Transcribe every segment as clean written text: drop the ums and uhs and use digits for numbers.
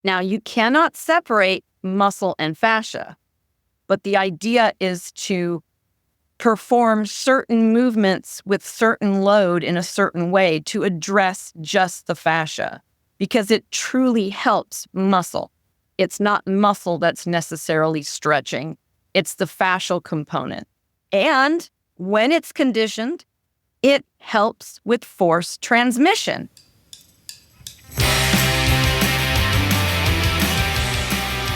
Now, you cannot separate muscle and fascia, but the idea is to perform certain movements with certain load in a certain way to address just the fascia, because it truly helps muscle. It's not muscle that's necessarily stretching. It's the fascial component. And when it's conditioned, it helps with force transmission.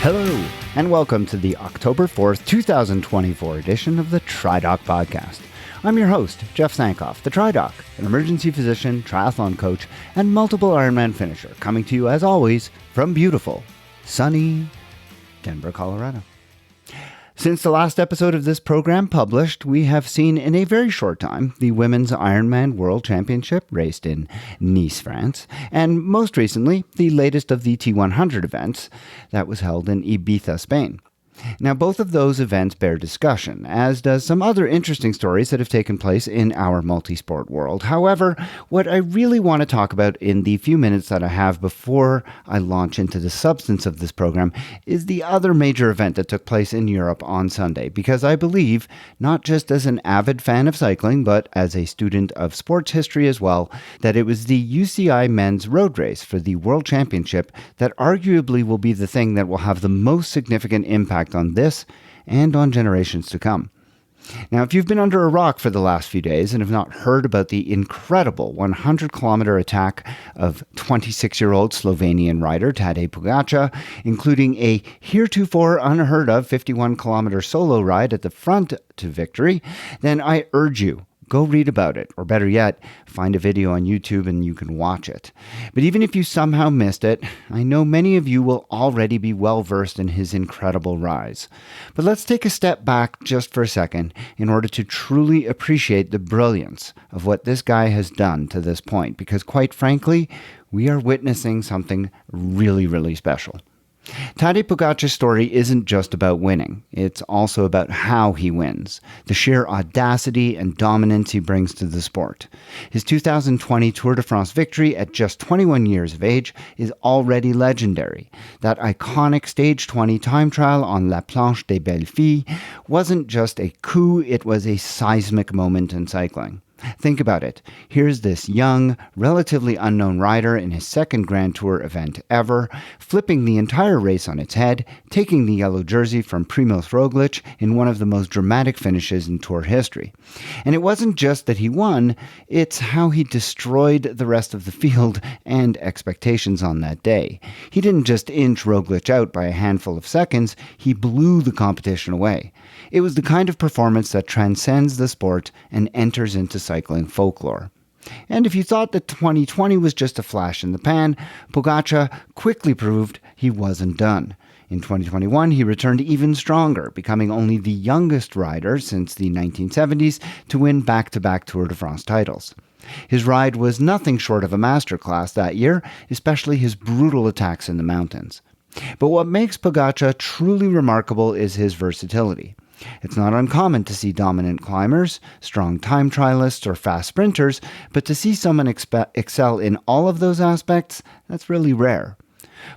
Hello, and welcome to the October 4th, 2024 edition of the TriDoc Podcast. I'm your host, Jeff Sankoff, the TriDoc, an emergency physician, triathlon coach, and multiple Ironman finisher, coming to you, as always, from beautiful, sunny Denver, Colorado. Since the last episode of this program published, we have seen in a very short time the Women's Ironman World Championship raced in Nice, France, and most recently, the latest of the T100 events that was held in Ibiza, Spain. Now, both of those events bear discussion, as does some other interesting stories that have taken place in our multi-sport world. However, what I really want to talk about in the few minutes that I have before I launch into the substance of this program is the other major event that took place in Europe on Sunday, because I believe, not just as an avid fan of cycling, but as a student of sports history as well, that it was the UCI men's road race for the World Championship that arguably will be the thing that will have the most significant impact on this and on generations to come. Now, if you've been under a rock for the last few days and have not heard about the incredible 100-kilometer attack of 26-year-old Slovenian rider Tadej Pogačar, including a heretofore unheard-of 51-kilometer solo ride at the front to victory, then I urge you, go read about it, or better yet, find a video on YouTube and you can watch it. But even if you somehow missed it, I know many of you will already be well versed in his incredible rise. But let's take a step back just for a second in order to truly appreciate the brilliance of what this guy has done to this point, because quite frankly, we are witnessing something really, really special. Tadej Pogačar's story isn't just about winning. It's also about how he wins, the sheer audacity and dominance he brings to the sport. His 2020 Tour de France victory at just 21 years of age is already legendary. That iconic Stage 20 time trial on La Planche des Belles Filles wasn't just a coup, it was a seismic moment in cycling. Think about it. Here's this young, relatively unknown rider in his second Grand Tour event ever, flipping the entire race on its head, taking the yellow jersey from Primož Roglič in one of the most dramatic finishes in Tour history. And it wasn't just that he won, it's how he destroyed the rest of the field and expectations on that day. He didn't just inch Roglič out by a handful of seconds, he blew the competition away. It was the kind of performance that transcends the sport and enters into cycling folklore. And if you thought that 2020 was just a flash in the pan, Pogačar quickly proved he wasn't done. In 2021, he returned even stronger, becoming only the youngest rider since the 1970s to win back-to-back Tour de France titles. His ride was nothing short of a masterclass that year, especially his brutal attacks in the mountains. But what makes Pogačar truly remarkable is his versatility. It's not uncommon to see dominant climbers, strong time trialists, or fast sprinters, but to see someone excel in all of those aspects, that's really rare.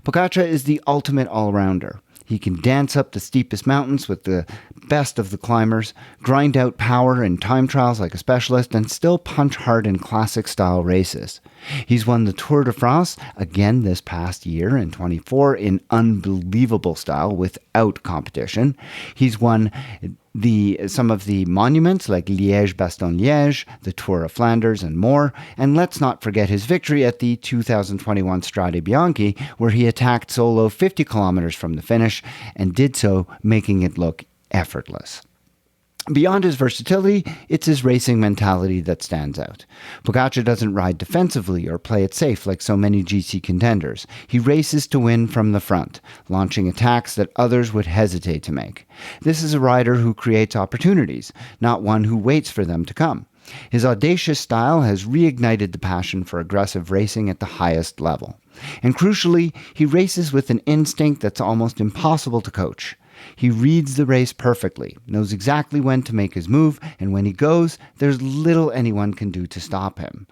Pogačar is the ultimate all-rounder. He can dance up the steepest mountains with the best of the climbers, grind out power in time trials like a specialist, and still punch hard in classic-style races. He's won the Tour de France again this past year in 24 in unbelievable style without competition. He's won some of the monuments like Liège-Bastogne-Liège, the Tour of Flanders, and more. And let's not forget his victory at the 2021 Strade Bianche, where he attacked solo 50 kilometers from the finish and did so making it look effortless. Beyond his versatility, it's his racing mentality that stands out. Pogačar doesn't ride defensively or play it safe like so many GC contenders. He races to win from the front, launching attacks that others would hesitate to make. This is a rider who creates opportunities, not one who waits for them to come. His audacious style has reignited the passion for aggressive racing at the highest level. And crucially, he races with an instinct that's almost impossible to coach. He reads the race perfectly, knows exactly when to make his move, and when he goes, there's little anyone can do to stop him.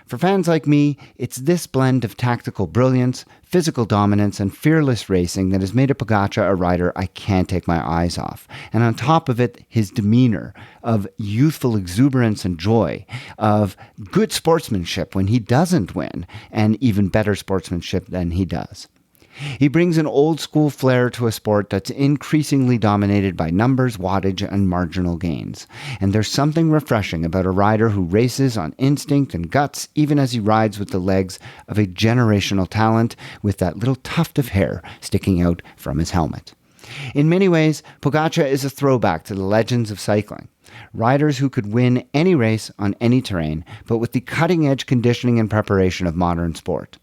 For fans like me, it's this blend of tactical brilliance, physical dominance, and fearless racing that has made Pogačar a rider I can't take my eyes off. And on top of it, his demeanor of youthful exuberance and joy, of good sportsmanship when he doesn't win, and even better sportsmanship than he does. He brings an old-school flair to a sport that's increasingly dominated by numbers, wattage, and marginal gains. And there's something refreshing about a rider who races on instinct and guts, even as he rides with the legs of a generational talent with that little tuft of hair sticking out from his helmet. In many ways, Pogačar is a throwback to the legends of cycling. Riders who could win any race on any terrain, but with the cutting-edge conditioning and preparation of modern sport.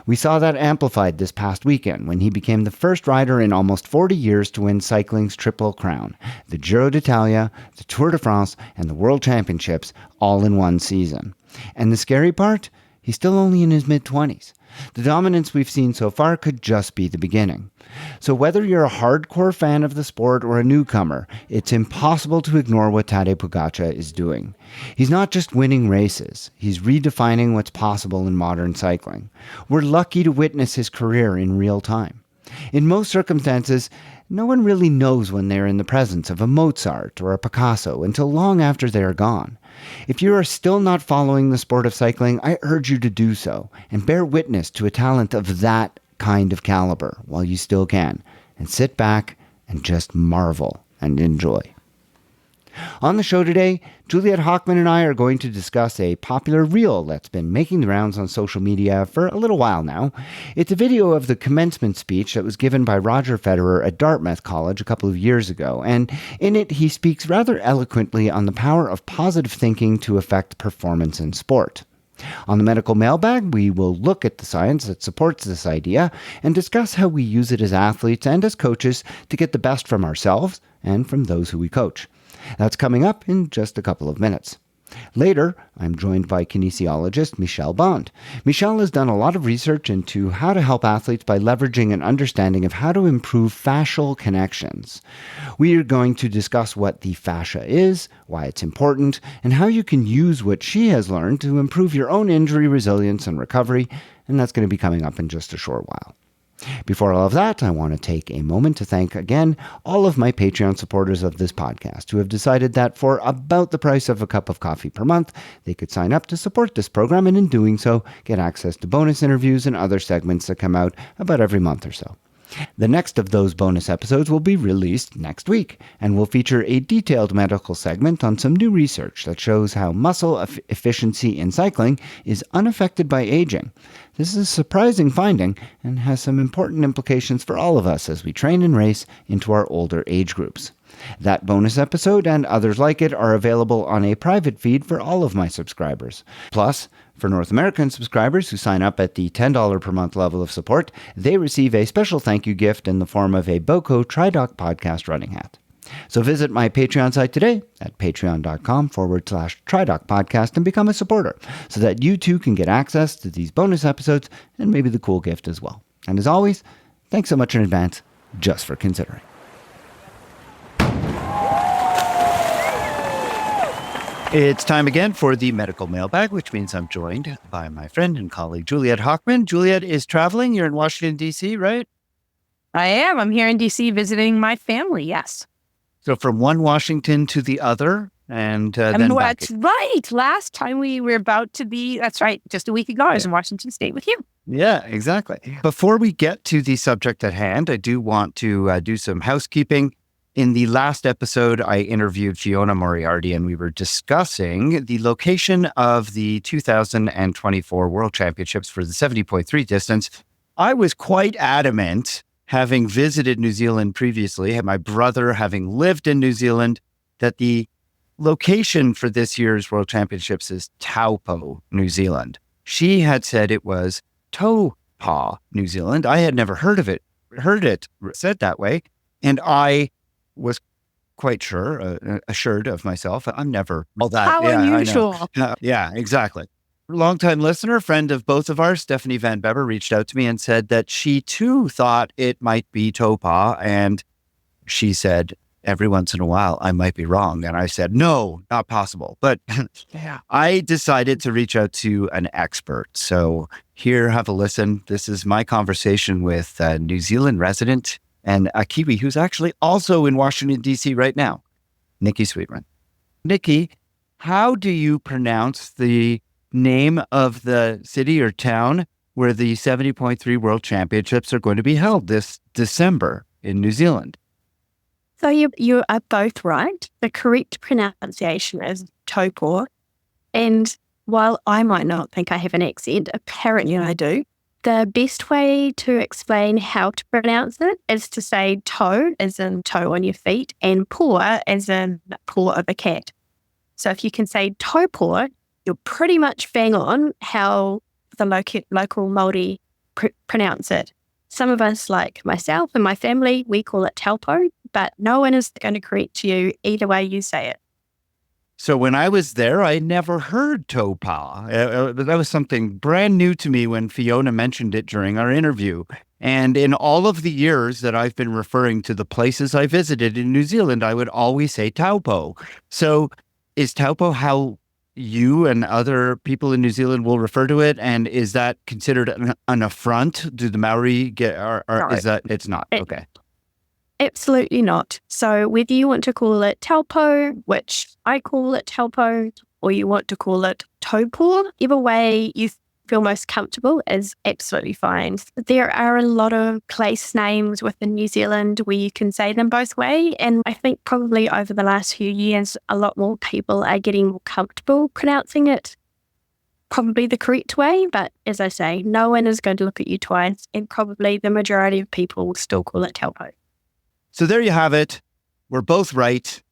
We saw that amplified this past weekend when he became the first rider in almost 40 years to win cycling's triple crown, the Giro d'Italia, the Tour de France, and the World Championships all in one season. And the scary part? He's still only in his mid-20s. The dominance we've seen so far could just be the beginning. So whether you're a hardcore fan of the sport or a newcomer, it's impossible to ignore what Tadej Pogačar is doing. He's not just winning races, he's redefining what's possible in modern cycling. We're lucky to witness his career in real time. In most circumstances, no one really knows when they're in the presence of a Mozart or a Picasso until long after they are gone. If you are still not following the sport of cycling, I urge you to do so and bear witness to a talent of that kind of caliber while you still can, and sit back and just marvel and enjoy. On the show today, Juliet Hochman and I are going to discuss a popular reel that's been making the rounds on social media for a little while now. It's a video of the commencement speech that was given by Roger Federer at Dartmouth College a couple of years ago, and in it he speaks rather eloquently on the power of positive thinking to affect performance in sport. On the medical mailbag, we will look at the science that supports this idea and discuss how we use it as athletes and as coaches to get the best from ourselves and from those who we coach. That's coming up in just a couple of minutes. Later, I'm joined by kinesiologist Michel Bond. Michel has done a lot of research into how to help athletes by leveraging an understanding of how to improve fascial connections. We are going to discuss what the fascia is, why it's important, and how you can use what she has learned to improve your own injury resilience and recovery, and that's going to be coming up in just a short while. Before all of that, I want to take a moment to thank again all of my Patreon supporters of this podcast who have decided that for about the price of a cup of coffee per month, they could sign up to support this program and in doing so, get access to bonus interviews and other segments that come out about every month or so. The next of those bonus episodes will be released next week and will feature a detailed medical segment on some new research that shows how muscle efficiency in cycling is unaffected by aging. This is a surprising finding and has some important implications for all of us as we train and race into our older age groups. That bonus episode and others like it are available on a private feed for all of my subscribers. Plus, for North American subscribers who sign up at the $10 per month level of support, they receive a special thank you gift in the form of a BOCO TriDoc podcast running hat. So visit my Patreon site today at patreon.com/TriDoc podcast and become a supporter so that you too can get access to these bonus episodes and maybe the cool gift as well. And as always, thanks so much in advance just for considering. It's time again for the medical mailbag, which means I'm joined by my friend and colleague, Juliet Hochman. Juliet is traveling. You're in Washington, D.C., right? I am. I'm here in D.C. visiting my family, yes. So from one Washington to the other, and then back. That's right. Last time we were about to be, that's right, just a week ago, I was in Washington State with you. Yeah, exactly. Before we get to the subject at hand, I do want to do some housekeeping. In the last episode, I interviewed Fiona Moriarty, and we were discussing the location of the 2024 World Championships for the 70.3 distance. I was quite adamant, having visited New Zealand previously, my brother having lived in New Zealand, that the location for this year's World Championships is Taupo, New Zealand. She had said it was Taupo, New Zealand. I had never heard it said that way, and I was quite assured of myself. I'm never all that. How unusual. Yeah, exactly. Longtime listener, friend of both of ours, Stephanie Van Beber, reached out to me and said that she too thought it might be Taupo. And she said, every once in a while, I might be wrong. And I said, no, not possible. But I decided to reach out to an expert. So here, have a listen. This is my conversation with a New Zealand resident and a Kiwi who's actually also in Washington, D.C. right now, Nikki Sweetman. Nikki, how do you pronounce the name of the city or town where the 70.3 World Championships are going to be held this December in New Zealand? So you are both right. The correct pronunciation is Taupo. And while I might not think I have an accent, apparently I do. The best way to explain how to pronounce it is to say toe, as in toe on your feet, and paw, as in paw of a cat. So if you can say taupo, you're pretty much bang on how the local Māori pronounce it. Some of us, like myself and my family, we call it taupo, but no one is going to correct you either way you say it. So when I was there, I never heard taupa. That was something brand new to me when Fiona mentioned it during our interview. And in all of the years that I've been referring to the places I visited in New Zealand, I would always say taupo. So is taupo how you and other people in New Zealand will refer to it? And is that considered an affront? Do the Maori get, or No. is that, it's not? Okay. Absolutely not. So whether you want to call it taupo, which I call it taupo, or you want to call it taupo, either way you feel most comfortable is absolutely fine. There are a lot of place names within New Zealand where you can say them both ways, and I think probably over the last few years, a lot more people are getting more comfortable pronouncing it probably the correct way, but as I say, no one is going to look at you twice, and probably the majority of people will still call it taupo. So there you have it. We're both right,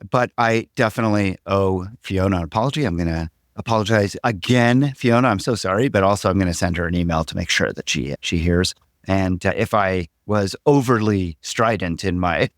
but I definitely owe Fiona an apology. I'm going to apologize again, Fiona. I'm so sorry, but also I'm going to send her an email to make sure that she hears. And if I was overly strident in my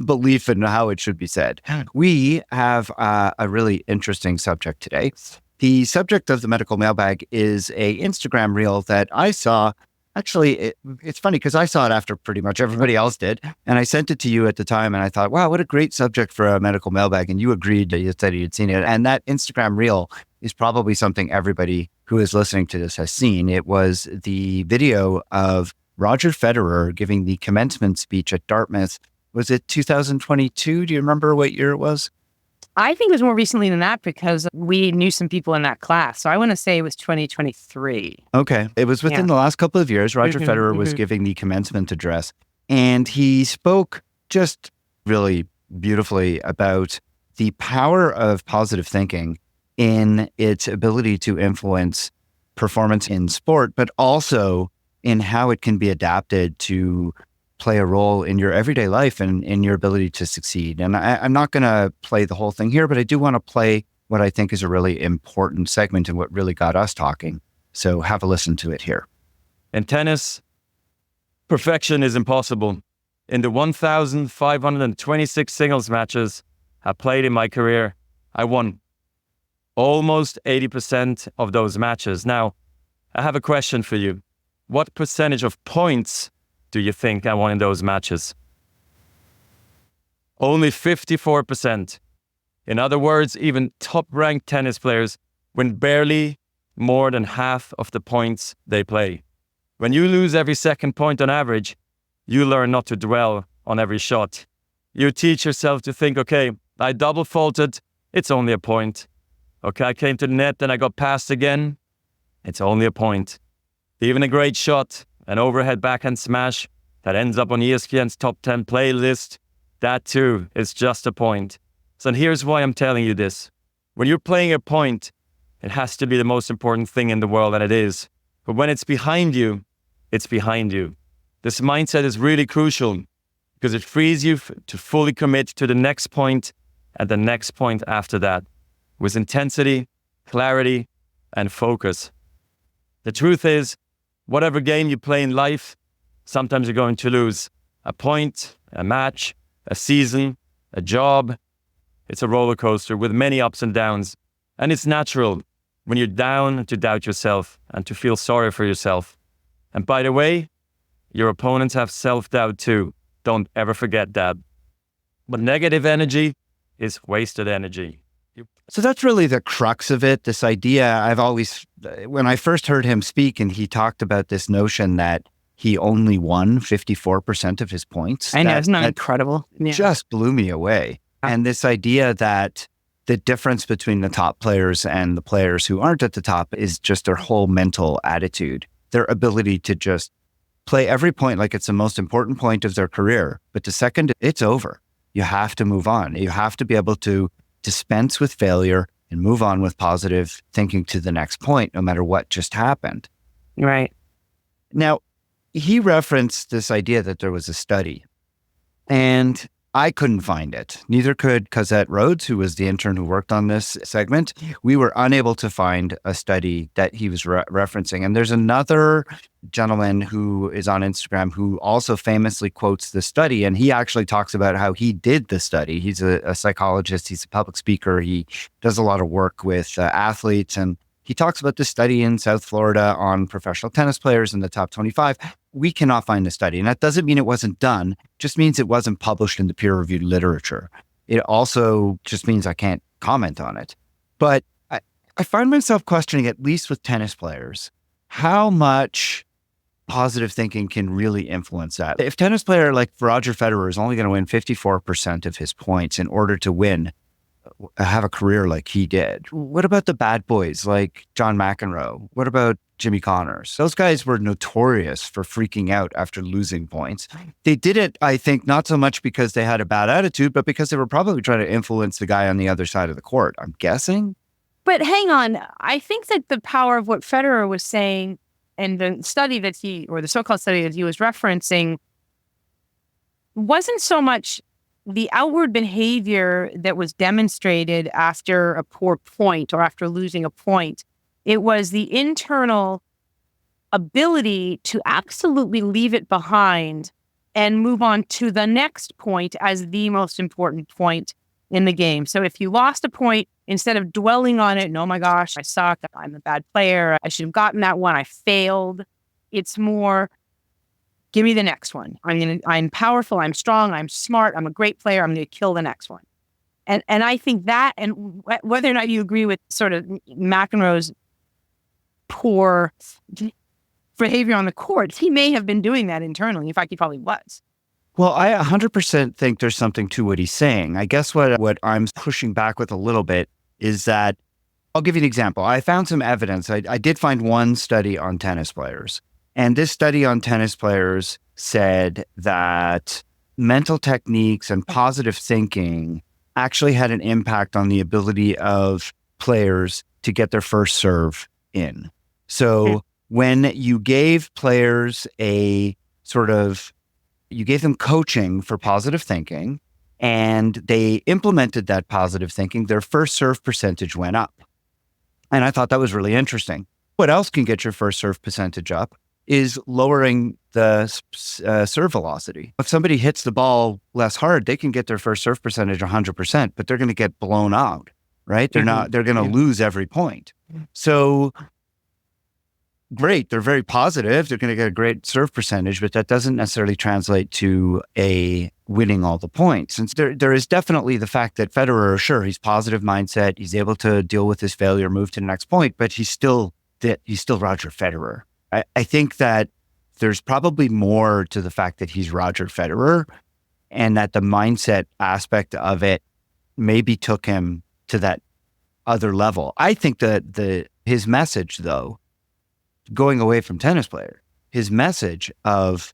belief in how it should be said, we have a really interesting subject today. The subject of the medical mailbag is a Instagram reel that I saw. Actually, it's funny because I saw it after pretty much everybody else did. And I sent it to you at the time. And I thought, wow, what a great subject for a medical mailbag. And you agreed that you said you'd seen it. And that Instagram reel is probably something everybody who is listening to this has seen. It was the video of Roger Federer giving the commencement speech at Dartmouth. Was it 2022? Do you remember what year it was? I think it was more recently than that because we knew some people in that class. So I want to say it was 2023. Okay. It was within the last couple of years. Roger Federer was giving the commencement address, and he spoke just really beautifully about the power of positive thinking in its ability to influence performance in sport, but also in how it can be adapted to play a role in your everyday life and in your ability to succeed. And I'm not going to play the whole thing here, but I do want to play what I think is a really important segment and what really got us talking. So have a listen to it here. In tennis, perfection is impossible. In the 1,526 singles matches I played in my career, I won almost 80% of those matches. Now, I have a question for you. What percentage of points do you think I won in those matches? Only 54%. In other words, even top-ranked tennis players win barely more than half of the points they play. When you lose every second point on average, you learn not to dwell on every shot. You teach yourself to think, okay, I double faulted, it's only a point. Okay, I came to the net, then I got passed again, it's only a point. Even a great shot, an overhead backhand smash that ends up on ESPN's top 10 playlist, that too is just a point. So here's why I'm telling you this. When you're playing a point, it has to be the most important thing in the world, and it is. But when it's behind you, it's behind you. This mindset is really crucial because it frees you to fully commit to the next point and the next point after that with intensity, clarity, and focus. The truth is, whatever game you play in life, sometimes you're going to lose. A point, a match, a season, a job. It's a roller coaster with many ups and downs. And it's natural when you're down to doubt yourself and to feel sorry for yourself. And by the way, your opponents have self-doubt too. Don't ever forget that. But negative energy is wasted energy. So that's really the crux of it. This idea when I first heard him speak and he talked about this notion that he only won 54% of his points. I know, isn't that incredible? Yeah. Just blew me away. And this idea that the difference between the top players and the players who aren't at the top is just their whole mental attitude, their ability to just play every point like it's the most important point of their career. But the second it's over, you have to move on. You have to be able to dispense with failure and move on with positive thinking to the next point, no matter what just happened. Right. Now, he referenced this idea that there was a study, and I couldn't find it. Neither could Cosette Rhodes, who was the intern who worked on this segment. We were unable to find a study that he was referencing. And there's another gentleman who is on Instagram who also famously quotes the study. And he actually talks about how he did the study. He's a psychologist. He's a public speaker. He does a lot of work with athletes. And he talks about this study in South Florida on professional tennis players in the top 25. We cannot find the study. And that doesn't mean it wasn't done, just means it wasn't published in the peer-reviewed literature. It also just means I can't comment on it. But I find myself questioning, at least with tennis players, how much positive thinking can really influence that. If tennis player like Roger Federer is only going to win 54% of his points in order to have a career like he did, what about the bad boys like John McEnroe? What about Jimmy Connors? Those guys were notorious for freaking out after losing points. They did it, I think, not so much because they had a bad attitude, but because they were probably trying to influence the guy on the other side of the court, I'm guessing. But hang on. I think that the power of what Federer was saying and the study that the so-called study that he was referencing wasn't so much the outward behavior that was demonstrated after a poor point or after losing a point. It was the internal ability to absolutely leave it behind and move on to the next point as the most important point in the game. So if you lost a point, instead of dwelling on it, and, oh my gosh, I suck, I'm a bad player, I should have gotten that one, I failed. It's more, give me the next one. I'm powerful, I'm strong, I'm smart, I'm a great player, I'm going to kill the next one. And I think that, and whether or not you agree with sort of McEnroe's poor behavior on the court, he may have been doing that internally. In fact, he probably was. Well, I 100% think there's something to what he's saying. I guess what I'm pushing back with a little bit is that, I'll give you an example. I found some evidence. I did find one study on tennis players. And this study on tennis players said that mental techniques and positive thinking actually had an impact on the ability of players to get their first serve in. So when you gave players you gave them coaching for positive thinking and they implemented that positive thinking, their first serve percentage went up. And I thought that was really interesting. What else can get your first serve percentage up is lowering the serve velocity. If somebody hits the ball less hard, they can get their first serve percentage 100%, but they're going to get blown out, right? They're going to lose every point. So great, they're very positive. They're going to get a great serve percentage, but that doesn't necessarily translate to a winning all the points. And there is definitely the fact that Federer, sure, he's positive mindset. He's able to deal with his failure, move to the next point, but he's still Roger Federer. I think that there's probably more to the fact that he's Roger Federer and that the mindset aspect of it maybe took him to that other level. I think that his message, though, going away from tennis player, his message of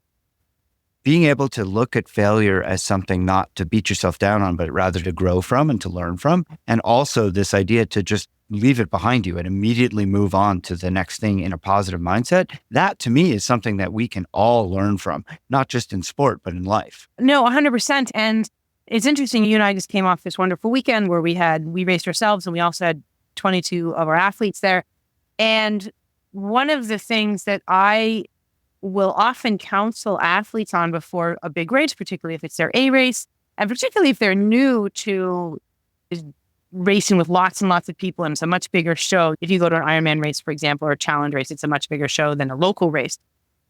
being able to look at failure as something not to beat yourself down on, but rather to grow from and to learn from. And also this idea to just leave it behind you and immediately move on to the next thing in a positive mindset. That to me is something that we can all learn from, not just in sport, but in life. No, 100%. And it's interesting. You and I just came off this wonderful weekend where we raced ourselves and we also had 22 of our athletes there. And one of the things that I will often counsel athletes on before a big race, particularly if it's their A race, and particularly if they're new to racing with lots and lots of people and it's a much bigger show. If you go to an Ironman race, for example, or a challenge race, it's a much bigger show than a local race,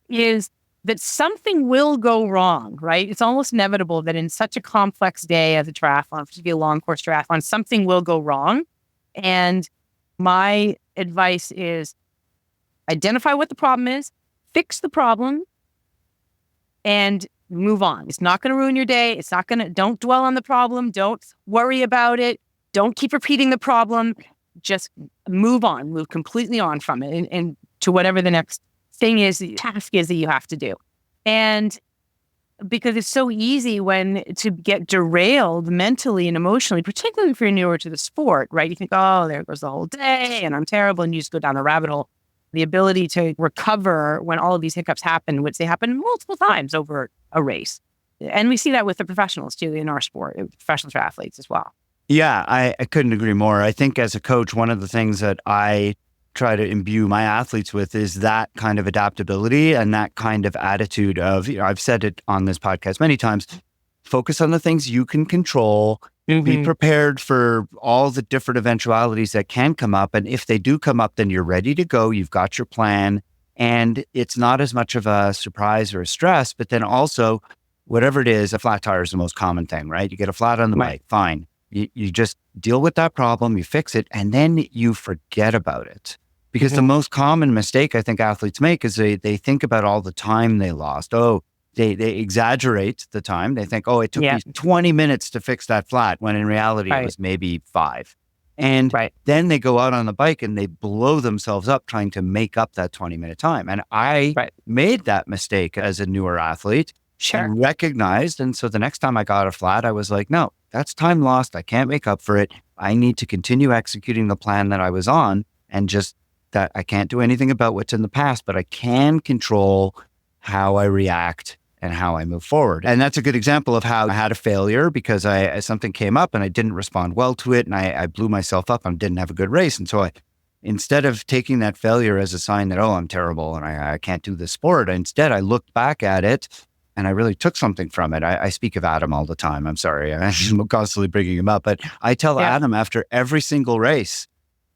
is that something will go wrong, right? It's almost inevitable that in such a complex day as a triathlon, particularly a long course triathlon, something will go wrong. And my advice is identify what the problem is, fix the problem, and move on. It's not going to ruin your day. Don't dwell on the problem. Don't worry about it. Don't keep repeating the problem. Just move on, move completely on from it and to whatever the next thing is, the task is that you have to do. And because it's so easy to get derailed mentally and emotionally, particularly if you're newer to the sport, right? You think, oh, there goes the whole day and I'm terrible. And you just go down the rabbit hole. The ability to recover when all of these hiccups happen, which they happen multiple times over a race. And we see that with the professionals too in our sport, professional triathletes as well. Yeah, I couldn't agree more. I think as a coach, one of the things that I try to imbue my athletes with is that kind of adaptability and that kind of attitude of, I've said it on this podcast many times, focus on the things you can control, be prepared for all the different eventualities that can come up. And if they do come up, then you're ready to go. You've got your plan and it's not as much of a surprise or a stress, but then also whatever it is, a flat tire is the most common thing, right? You get a flat on the bike, fine. You just deal with that problem, you fix it, and then you forget about it. Because the most common mistake I think athletes make is they think about all the time they lost. Oh, they exaggerate the time. They think, oh, it took me 20 minutes to fix that flat, when in reality it was maybe 5. And then they go out on the bike and they blow themselves up trying to make up that 20-minute time. And I made that mistake as a newer athlete. And recognized. And so the next time I got a flat, I was like, no, that's time lost. I can't make up for it. I need to continue executing the plan that I was on, and just that I can't do anything about what's in the past, but I can control how I react and how I move forward. And that's a good example of how I had a failure because something came up and I didn't respond well to it. And I blew myself up and didn't have a good race. And so instead of taking that failure as a sign that, oh, I'm terrible and I can't do this sport, instead I looked back at it and I really took something from it. I speak of Adam all the time. I'm sorry. I'm constantly bringing him up. But I tell Adam after every single race,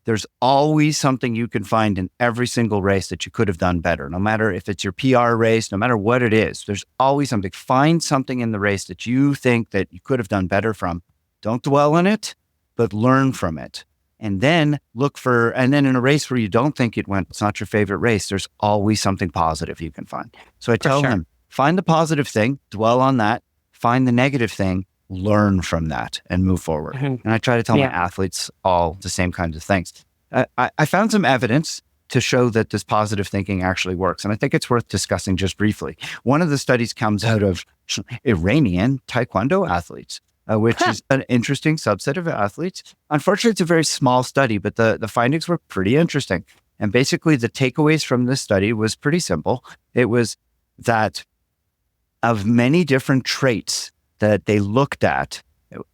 there's always something you can find in every single race that you could have done better. No matter if it's your PR race, no matter what it is, there's always something. Find something in the race that you think that you could have done better from. Don't dwell on it, but learn from it. And then and then in a race where you don't think it's not your favorite race, there's always something positive you can find. So I tell him, find the positive thing, dwell on that, find the negative thing, learn from that and move forward. And I try to tell my athletes all the same kinds of things. I found some evidence to show that this positive thinking actually works. And I think it's worth discussing just briefly. One of the studies comes out of Iranian Taekwondo athletes, which is an interesting subset of athletes. Unfortunately, it's a very small study, but the findings were pretty interesting. And basically the takeaways from this study was pretty simple. It was that of many different traits that they looked at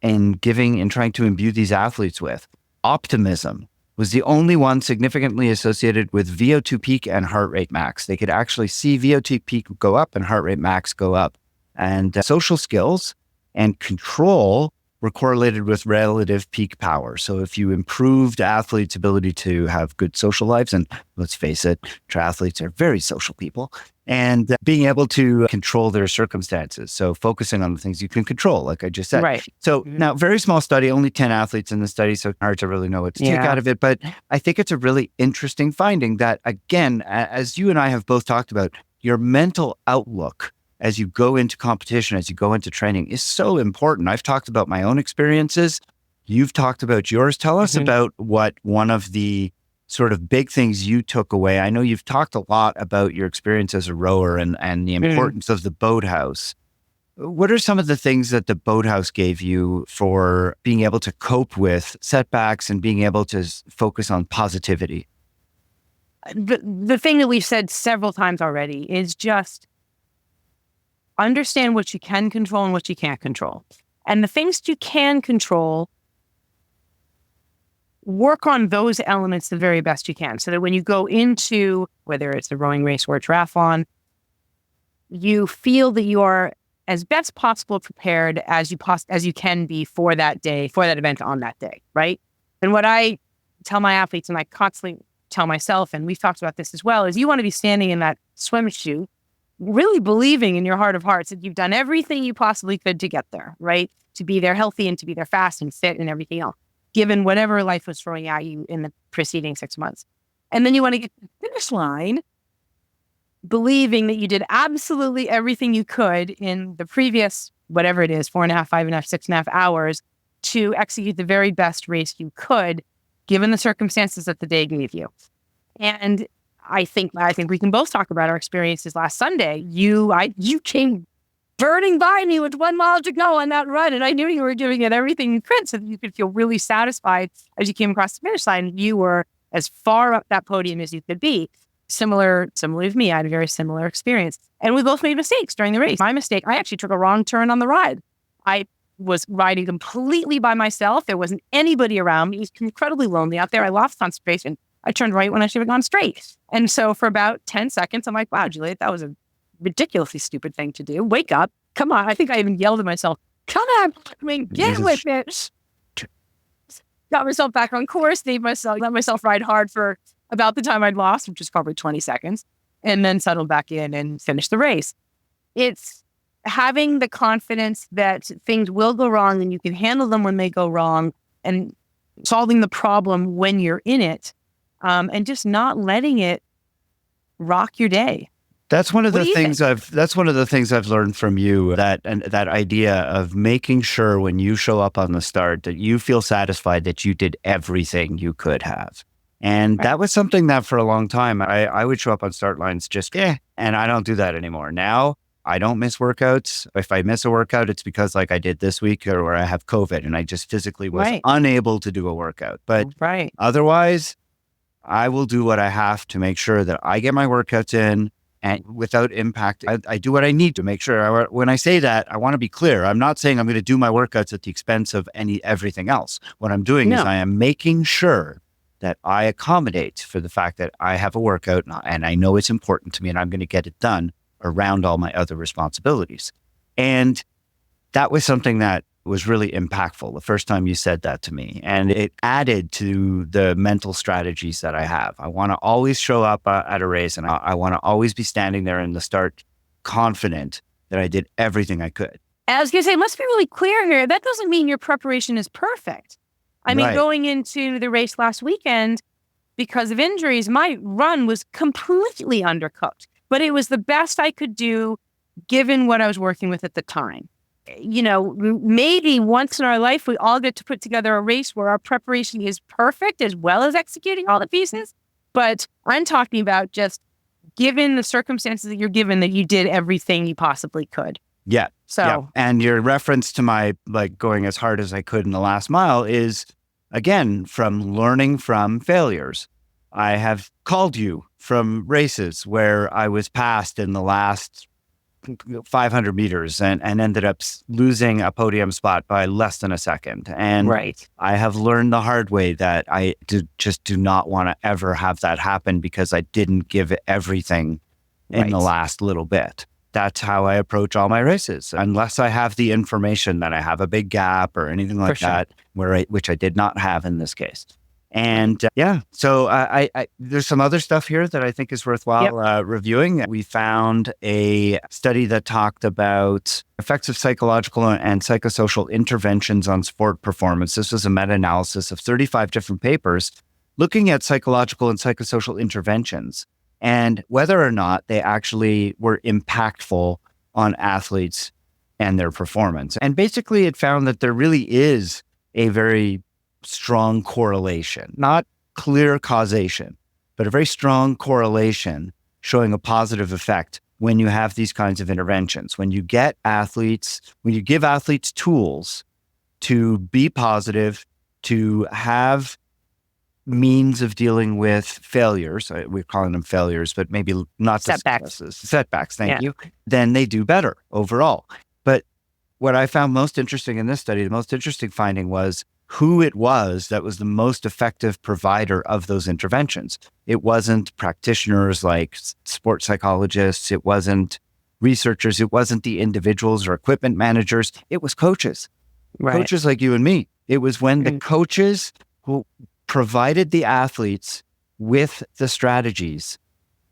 and trying to imbue these athletes with, optimism was the only one significantly associated with VO2 peak and heart rate max. They could actually see VO2 peak go up and heart rate max go up. And social skills and control were correlated with relative peak power. So if you improved athletes' ability to have good social lives, and let's face it, triathletes are very social people, and being able to control their circumstances. So focusing on the things you can control, like I just said. So now, very small study, only 10 athletes in the study, so hard to really know what to take out of it. But I think it's a really interesting finding that, again, as you and I have both talked about, your mental outlook as you go into competition, as you go into training is so important. I've talked about my own experiences. You've talked about yours. Tell us about what one of the sort of big things you took away. I know you've talked a lot about your experience as a rower and the importance of the boathouse. What are some of the things that the boathouse gave you for being able to cope with setbacks and being able to focus on positivity? The thing that we've said several times already is just understand what you can control and what you can't control. And the things you can control, work on those elements the very best you can, so that when you go into, whether it's a rowing race or a triathlon, you feel that you are as best possible prepared as you can be for that day, for that event on that day, right? And what I tell my athletes, and I constantly tell myself, and we've talked about this as well, is you want to be standing in that swimsuit really believing in your heart of hearts that you've done everything you possibly could to get there, right? To be there healthy and to be there fast and fit and everything else, given whatever life was throwing at you in the preceding 6 months. And then you want to get to the finish line believing that you did absolutely everything you could in the previous, whatever it is, 4.5, 5.5, 6.5 hours to execute the very best race you could, given the circumstances that the day gave you. And I think we can both talk about our experiences last Sunday. You came burning by me with 1 mile to go on that run, and I knew you were doing it everything you could so that you could feel really satisfied as you came across the finish line. You were as far up that podium as you could be. Similarly with me, I had a very similar experience. And we both made mistakes during the race. My mistake, I actually took a wrong turn on the ride. I was riding completely by myself. There wasn't anybody around me. It was incredibly lonely out there. I lost concentration. I turned right when I should have gone straight. And so for about 10 seconds, I'm like, wow, Juliet, that was a ridiculously stupid thing to do. Wake up. Come on. I think I even yelled at myself, come on, get with it. Got myself back on course, let myself ride hard for about the time I'd lost, which was probably 20 seconds, and then settled back in and finished the race. It's having the confidence that things will go wrong and you can handle them when they go wrong, and solving the problem when you're in it, and just not letting it rock your day. That's one of the things I've learned from you, that idea of making sure when you show up on the start that you feel satisfied that you did everything you could have. And that was something that for a long time, I would show up on start lines just, and I don't do that anymore. Now, I don't miss workouts. If I miss a workout, it's because like I did this week or I have COVID and I just physically was unable to do a workout. But otherwise, I will do what I have to make sure that I get my workouts in and without impact. I do what I need to make sure. When I say that, I want to be clear. I'm not saying I'm going to do my workouts at the expense of everything else. What I'm doing is I am making sure that I accommodate for the fact that I have a workout and I know it's important to me and I'm going to get it done around all my other responsibilities. And that was something that was really impactful the first time you said that to me. And it added to the mental strategies that I have. I want to always show up at a race and I want to always be standing there in the start confident that I did everything I could. I was going to say, let's be really clear here. That doesn't mean your preparation is perfect. I mean, going into the race last weekend, because of injuries, my run was completely undercooked, but it was the best I could do given what I was working with at the time. You know, maybe once in our life, we all get to put together a race where our preparation is perfect as well as executing all the pieces. But I'm talking about just given the circumstances that you're given, that you did everything you possibly could. Yeah. So, and your reference to my going as hard as I could in the last mile is, again, from learning from failures. I have called you from races where I was passed in the last 500 meters and ended up losing a podium spot by less than a second. And I have learned the hard way that I just do not want to ever have that happen because I didn't give it everything in the last little bit. That's how I approach all my races, unless I have the information that I have a big gap or anything like that, which I did not have in this case. And so I there's some other stuff here that I think is worthwhile reviewing. We found a study that talked about effects of psychological and psychosocial interventions on sport performance. This was a meta-analysis of 35 different papers looking at psychological and psychosocial interventions and whether or not they actually were impactful on athletes and their performance. And basically, it found that there really is a very strong correlation, not clear causation, but a very strong correlation showing a positive effect when you have these kinds of interventions. When you give athletes tools to be positive, to have means of dealing with failures, we're calling them failures, but maybe not setbacks, thank you, then they do better overall. But what I found most interesting in this study, the most interesting finding was who it was that was the most effective provider of those interventions. It wasn't practitioners like sports psychologists. It wasn't researchers. It wasn't the individuals or equipment managers. It was coaches, coaches like you and me. It was when the coaches who provided the athletes with the strategies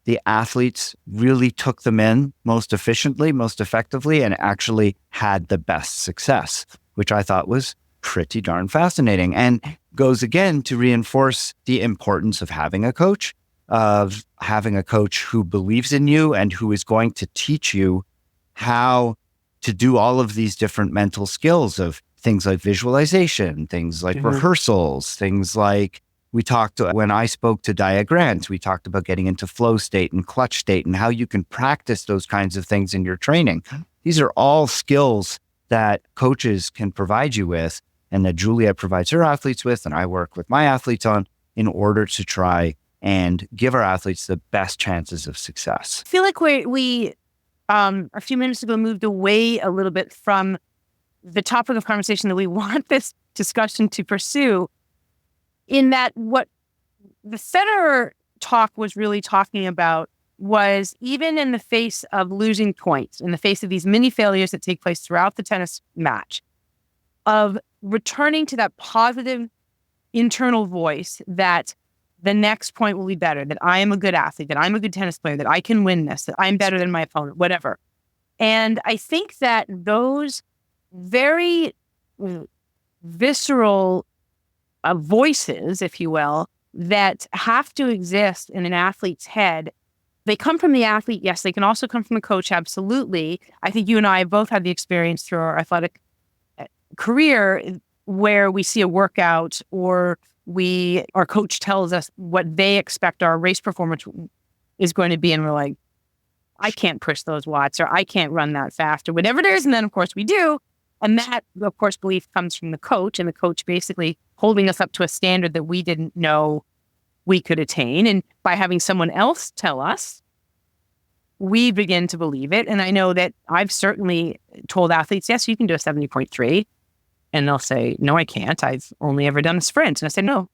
the athletes really took them in most efficiently, most effectively, and actually had the best success, which I thought was pretty darn fascinating, and goes again to reinforce the importance of having a coach who believes in you and who is going to teach you how to do all of these different mental skills of things like visualization, things like rehearsals, things like when I spoke to Dia Grant, we talked about getting into flow state and clutch state and how you can practice those kinds of things in your training. These are all skills that coaches can provide you with, and that Juliet provides her athletes with, and I work with my athletes on, in order to try and give our athletes the best chances of success. I feel like we a few minutes ago moved away a little bit from the topic of conversation that we want this discussion to pursue, in that what the Federer talk was really talking about was, even in the face of losing points, in the face of these mini failures that take place throughout the tennis match, of returning to that positive internal voice that the next point will be better, that I am a good athlete, that I'm a good tennis player, that I can win this, that I'm better than my opponent, whatever. And I think that those very visceral voices, if you will, that have to exist in an athlete's head, they come from the athlete. Yes, they can also come from the coach. Absolutely. I think you and I both had the experience through our athletic career where we see a workout, or our coach tells us what they expect our race performance is going to be, and we're like, I can't push those watts, or I can't run that fast, or whatever it is. And then, of course, we do. And that, of course, belief comes from the coach, and the coach basically holding us up to a standard that we didn't know we could attain. And by having someone else tell us, we begin to believe it. And I know that I've certainly told athletes, yes, you can do a 70.3. And they'll say, no, I can't. I've only ever done a sprint. And I said, no,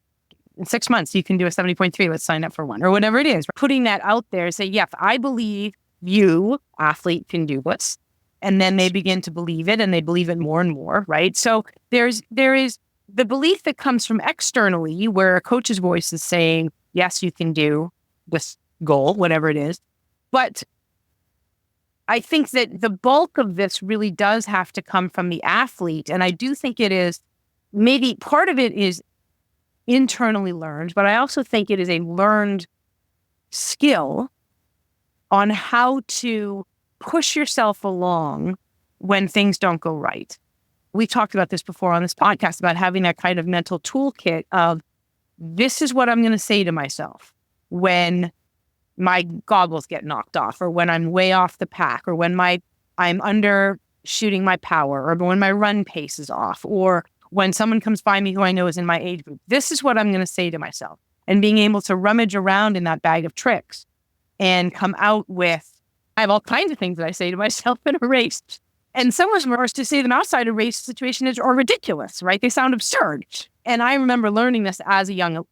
in 6 months, you can do a 70.3. Let's sign up for one, or whatever it is. Putting that out there, say, yes, I believe you, athlete, can do this. And then they begin to believe it, and they believe it more and more, right? So there is the belief that comes from externally, where a coach's voice is saying, yes, you can do this goal, whatever it is. But I think that the bulk of this really does have to come from the athlete. And I do think it is, maybe part of it is internally learned, but I also think it is a learned skill on how to push yourself along when things don't go right. We talked about this before on this podcast, about having that kind of mental toolkit of, this is what I'm going to say to myself when my goggles get knocked off, or when I'm way off the pack, or when I'm undershooting my power, or when my run pace is off, or when someone comes by me who I know is in my age group. This is what I'm going to say to myself. And being able to rummage around in that bag of tricks and come out with, I have all kinds of things that I say to myself in a race. And some of them are to say them outside a race situation are ridiculous, right? They sound absurd. And I remember learning this as a young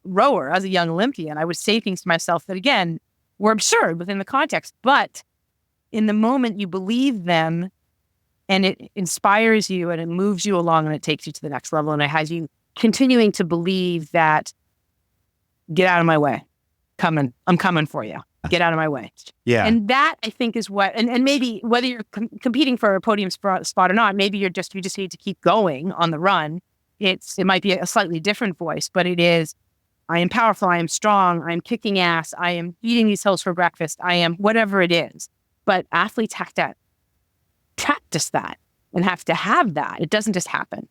rower, as a young Olympian. I would say things to myself that, again, were absurd within the context. But in the moment, you believe them, and it inspires you, and it moves you along, and it takes you to the next level. And it has you continuing to believe that, get out of my way. I'm coming for you. Get out of my way. Yeah. And that, I think, is what, and maybe whether you're competing for a podium spot or not, maybe you just need to keep going on the run. It might be a slightly different voice, but it is, I am powerful, I am strong, I am kicking ass, I am eating these hills for breakfast, I am whatever it is. But athletes have to practice that and have to have that. It doesn't just happen.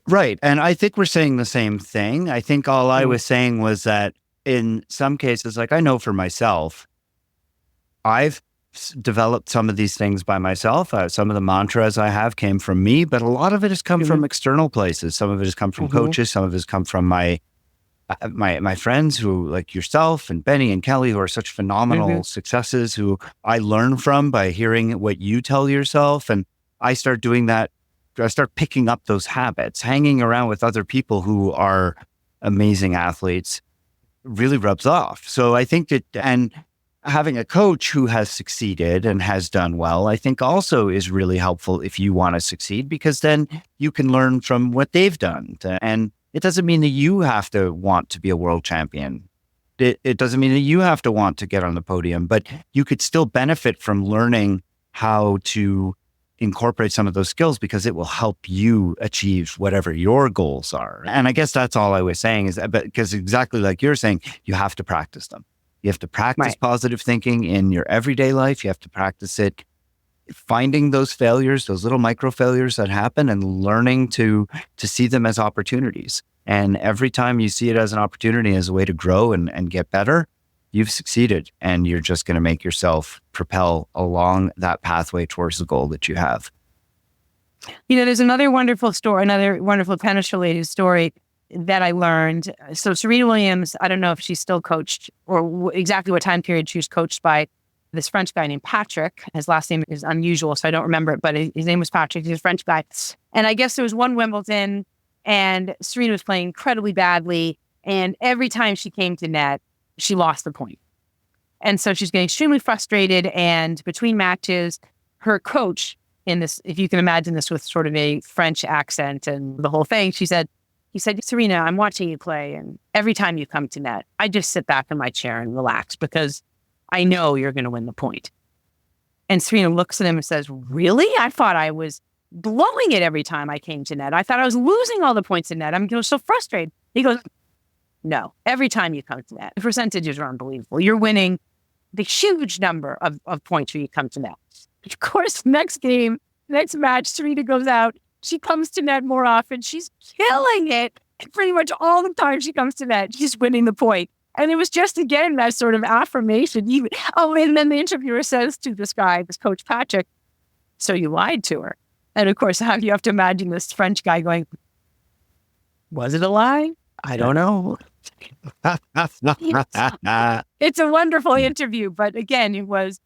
Right. And I think we're saying the same thing. I think all I was saying was that in some cases, like I know for myself, I've developed some of these things by myself. Some of the mantras I have came from me, but a lot of it has come from external places. Some of it has come from coaches. Some of it has come from my friends who, like yourself and Benny and Kelly, who are such phenomenal successes, who I learn from by hearing what you tell yourself. And I start doing that. I start picking up those habits. Hanging around with other people who are amazing athletes really rubs off. So I think that, and having a coach who has succeeded and has done well, I think also is really helpful if you want to succeed, because then you can learn from what they've done. And it doesn't mean that you have to want to be a world champion. It doesn't mean that you have to want to get on the podium, but you could still benefit from learning how to incorporate some of those skills because it will help you achieve whatever your goals are. And I guess that's all I was saying is that, because exactly like you're saying, you have to practice them. You have to practice positive thinking in your everyday life. You have to practice it, finding those failures, those little micro failures that happen and learning to see them as opportunities. And every time you see it as an opportunity, as a way to grow and get better, you've succeeded, and you're just going to make yourself propel along that pathway towards the goal that you have. There's another wonderful tennis-related story that I learned. So Serena Williams, I don't know if she's still coached or exactly what time period she was coached by this French guy named Patrick. His last name is unusual, so I don't remember it, but his name was Patrick. He's a French guy. And I guess there was one Wimbledon, and Serena was playing incredibly badly. And every time she came to net, she lost the point. And so she's getting extremely frustrated. And between matches, her coach in this, if you can imagine this with sort of a French accent and the whole thing, he said, Serena, I'm watching you play. And every time you come to net, I just sit back in my chair and relax because I know you're going to win the point. And Serena looks at him and says, really? I thought I was blowing it every time I came to net. I thought I was losing all the points in net. I'm so frustrated. He goes, no, every time you come to net, the percentages are unbelievable. You're winning the huge number of points when you come to net. Of course, next match, Serena goes out. She comes to net more often. She's killing it. And pretty much all the time she comes to net, she's winning the point. And it was just, again, that sort of affirmation. And then the interviewer says to this coach Patrick, so you lied to her. And of course, you have to imagine this French guy going, was it a lie? I don't know. It's a wonderful interview. But again, it was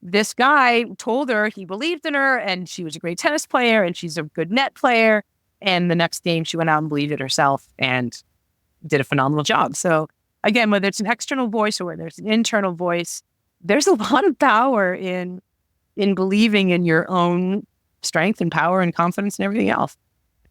this guy told her he believed in her and she was a great tennis player and she's a good net player. And the next game, she went out and believed it herself and did a phenomenal job. So again, whether it's an external voice or whether it's an internal voice, there's a lot of power in believing in your own strength and power and confidence and everything else.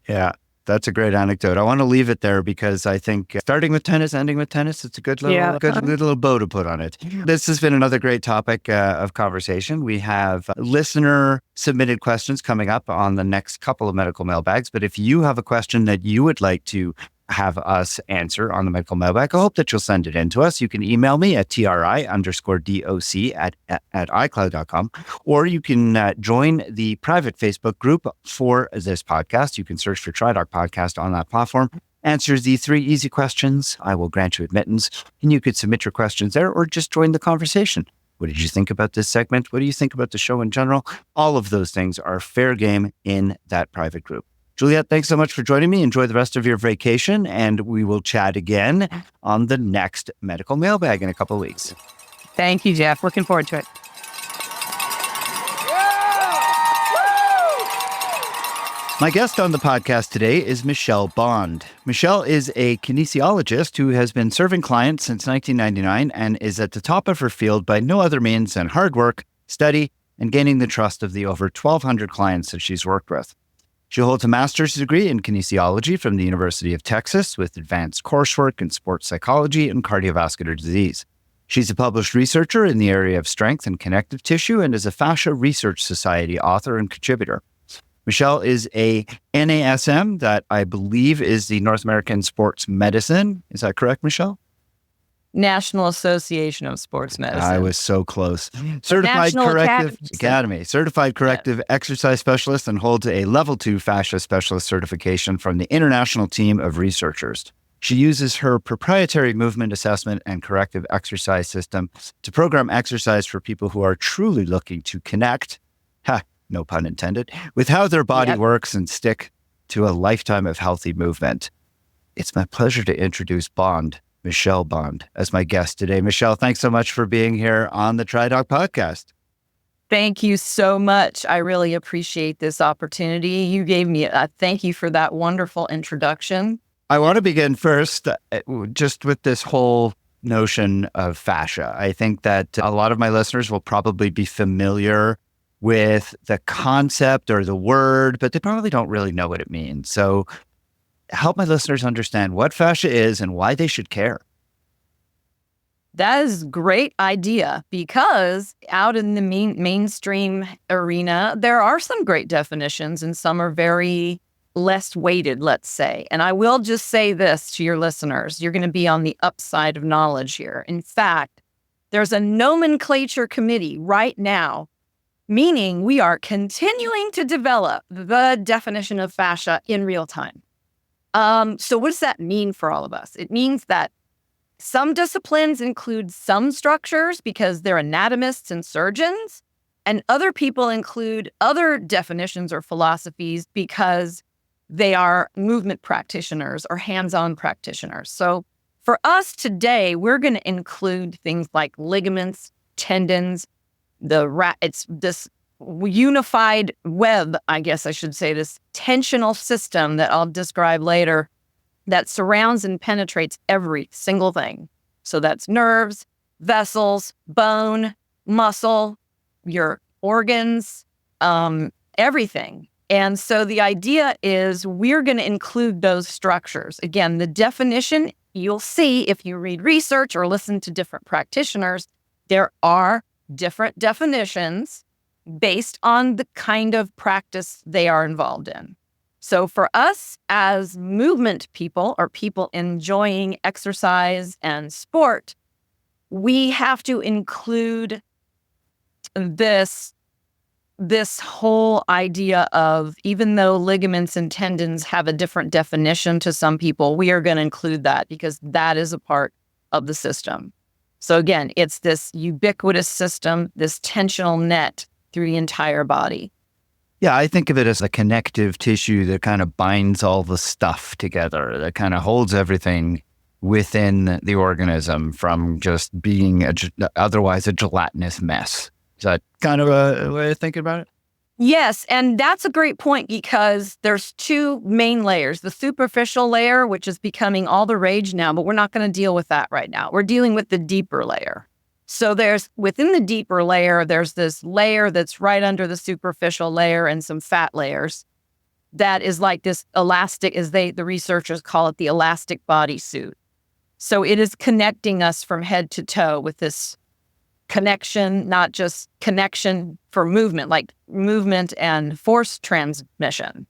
Yeah, that's a great anecdote. I want to leave it there because I think starting with tennis, ending with tennis, it's a good little bow to put on it. This has been another great topic of conversation. We have listener submitted questions coming up on the next couple of medical mailbags. But if you have a question that you would like to have us answer on the medical mailbag, I hope that you'll send it in to us. You can email me at tri_doc at icloud.com, or you can join the private Facebook group for this podcast. You can search for TriDoc Podcast on that platform. Answer the 3 easy questions. I will grant you admittance, and you could submit your questions there or just join the conversation. What did you think about this segment? What do you think about the show in general? All of those things are fair game in that private group. Juliet, thanks so much for joining me. Enjoy the rest of your vacation, and we will chat again on the next medical mailbag in a couple of weeks. Thank you, Jeff. Looking forward to it. My guest on the podcast today is Michel Bond. Michel is a kinesiologist who has been serving clients since 1999 and is at the top of her field by no other means than hard work, study, and gaining the trust of the over 1,200 clients that she's worked with. She holds a master's degree in kinesiology from the University of Texas with advanced coursework in sports psychology and cardiovascular disease. She's a published researcher in the area of strength and connective tissue and is a Fascia Research Society author and contributor. Michel is a NASM, that I believe is the North American Sports Medicine. Is that correct, Michel? National Association of Sports Medicine. I was so close. Certified corrective exercise specialist and holds a level 2 fascia specialist certification from the International Team of Researchers. She uses her proprietary movement assessment and corrective exercise system to program exercise for people who are truly looking to connect, no pun intended, with how their body works and stick to a lifetime of healthy movement. It's my pleasure to introduce Michel Bond, as my guest today. Michel, thanks so much for being here on the TriDoc podcast. Thank you so much. I really appreciate this opportunity. You gave me thank you for that wonderful introduction. I want to begin first just with this whole notion of fascia. I think that a lot of my listeners will probably be familiar with the concept or the word, but they probably don't really know what it means. So help my listeners understand what fascia is and why they should care. That is a great idea, because out in the mainstream arena, there are some great definitions and some are very less weighted, let's say. And I will just say this to your listeners. You're going to be on the upside of knowledge here. In fact, there's a nomenclature committee right now, meaning we are continuing to develop the definition of fascia in real time. So what does that mean for all of us? It means that some disciplines include some structures because they're anatomists and surgeons, and other people include other definitions or philosophies because they are movement practitioners or hands-on practitioners. So for us today, we're going to include things like ligaments, tendons, it's this unified web, I guess I should say, this tensional system that I'll describe later, that surrounds and penetrates every single thing. So that's nerves, vessels, bone, muscle, your organs, everything. And so the idea is we're going to include those structures. Again, the definition, you'll see if you read research or listen to different practitioners, there are different definitions based on the kind of practice they are involved in. So for us as movement people, or people enjoying exercise and sport, we have to include this whole idea of, even though ligaments and tendons have a different definition to some people, we are going to include that because that is a part of the system. So again, it's this ubiquitous system, this tensional net through the entire body. Yeah, I think of it as a connective tissue that kind of binds all the stuff together, that kind of holds everything within the organism from just being otherwise a gelatinous mess. Is that kind of a way of thinking about it? Yes, and that's a great point, because there's two main layers. The superficial layer, which is becoming all the rage now, but we're not going to deal with that right now. We're dealing with the deeper layer. So within the deeper layer, there's this layer that's right under the superficial layer and some fat layers that is like this elastic, as the researchers call it, the elastic bodysuit. So it is connecting us from head to toe with this connection, not just connection for movement, like movement and force transmission.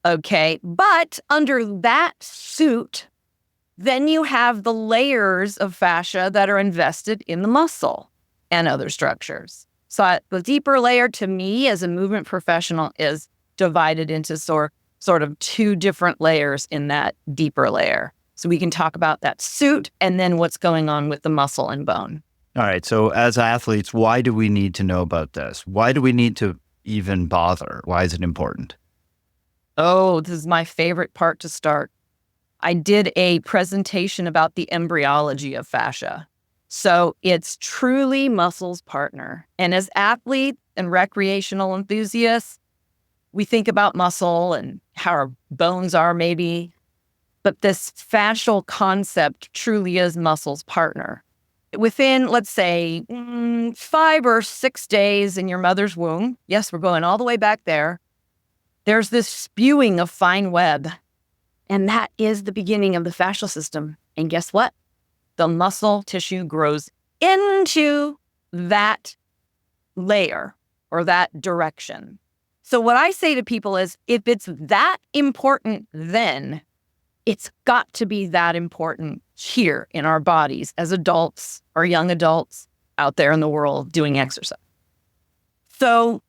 Okay, but under that suit, then you have the layers of fascia that are invested in the muscle and other structures. So the deeper layer, to me as a movement professional, is divided into sort of two different layers in that deeper layer. So we can talk about that suit and then what's going on with the muscle and bone. All right. So as athletes, why do we need to know about this? Why do we need to even bother? Why is it important? Oh, this is my favorite part to start. I did a presentation about the embryology of fascia. So it's truly muscle's partner. And as athletes and recreational enthusiasts, we think about muscle and how our bones are maybe, but this fascial concept truly is muscle's partner. Within, let's say, 5 or 6 days in your mother's womb, yes, we're going all the way back there, there's this spewing of fine web. And that is the beginning of the fascial system. And guess what? The muscle tissue grows into that layer or that direction. So what I say to people is, if it's that important then, it's got to be that important here in our bodies as adults or young adults out there in the world doing exercise. So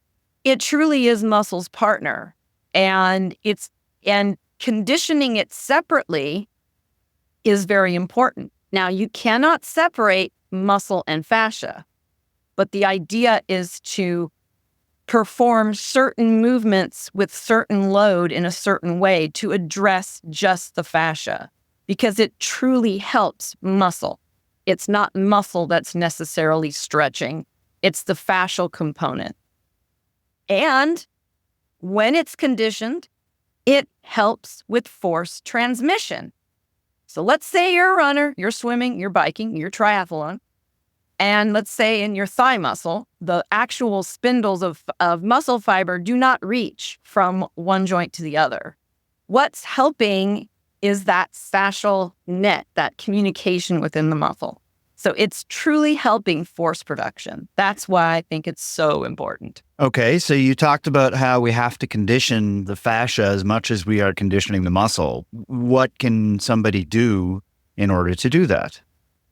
it truly is muscle's partner, and conditioning it separately is very important. Now, you cannot separate muscle and fascia, but the idea is to perform certain movements with certain load in a certain way to address just the fascia, because it truly helps muscle. It's not muscle that's necessarily stretching. It's the fascial component. And when it's conditioned, it helps with force transmission. So let's say you're a runner, you're swimming, you're biking, you're triathlon, and let's say in your thigh muscle, the actual spindles of muscle fiber do not reach from one joint to the other. What's helping is that fascial net, that communication within the muscle. So it's truly helping force production. That's why I think it's so important. Okay, so you talked about how we have to condition the fascia as much as we are conditioning the muscle. What can somebody do in order to do that?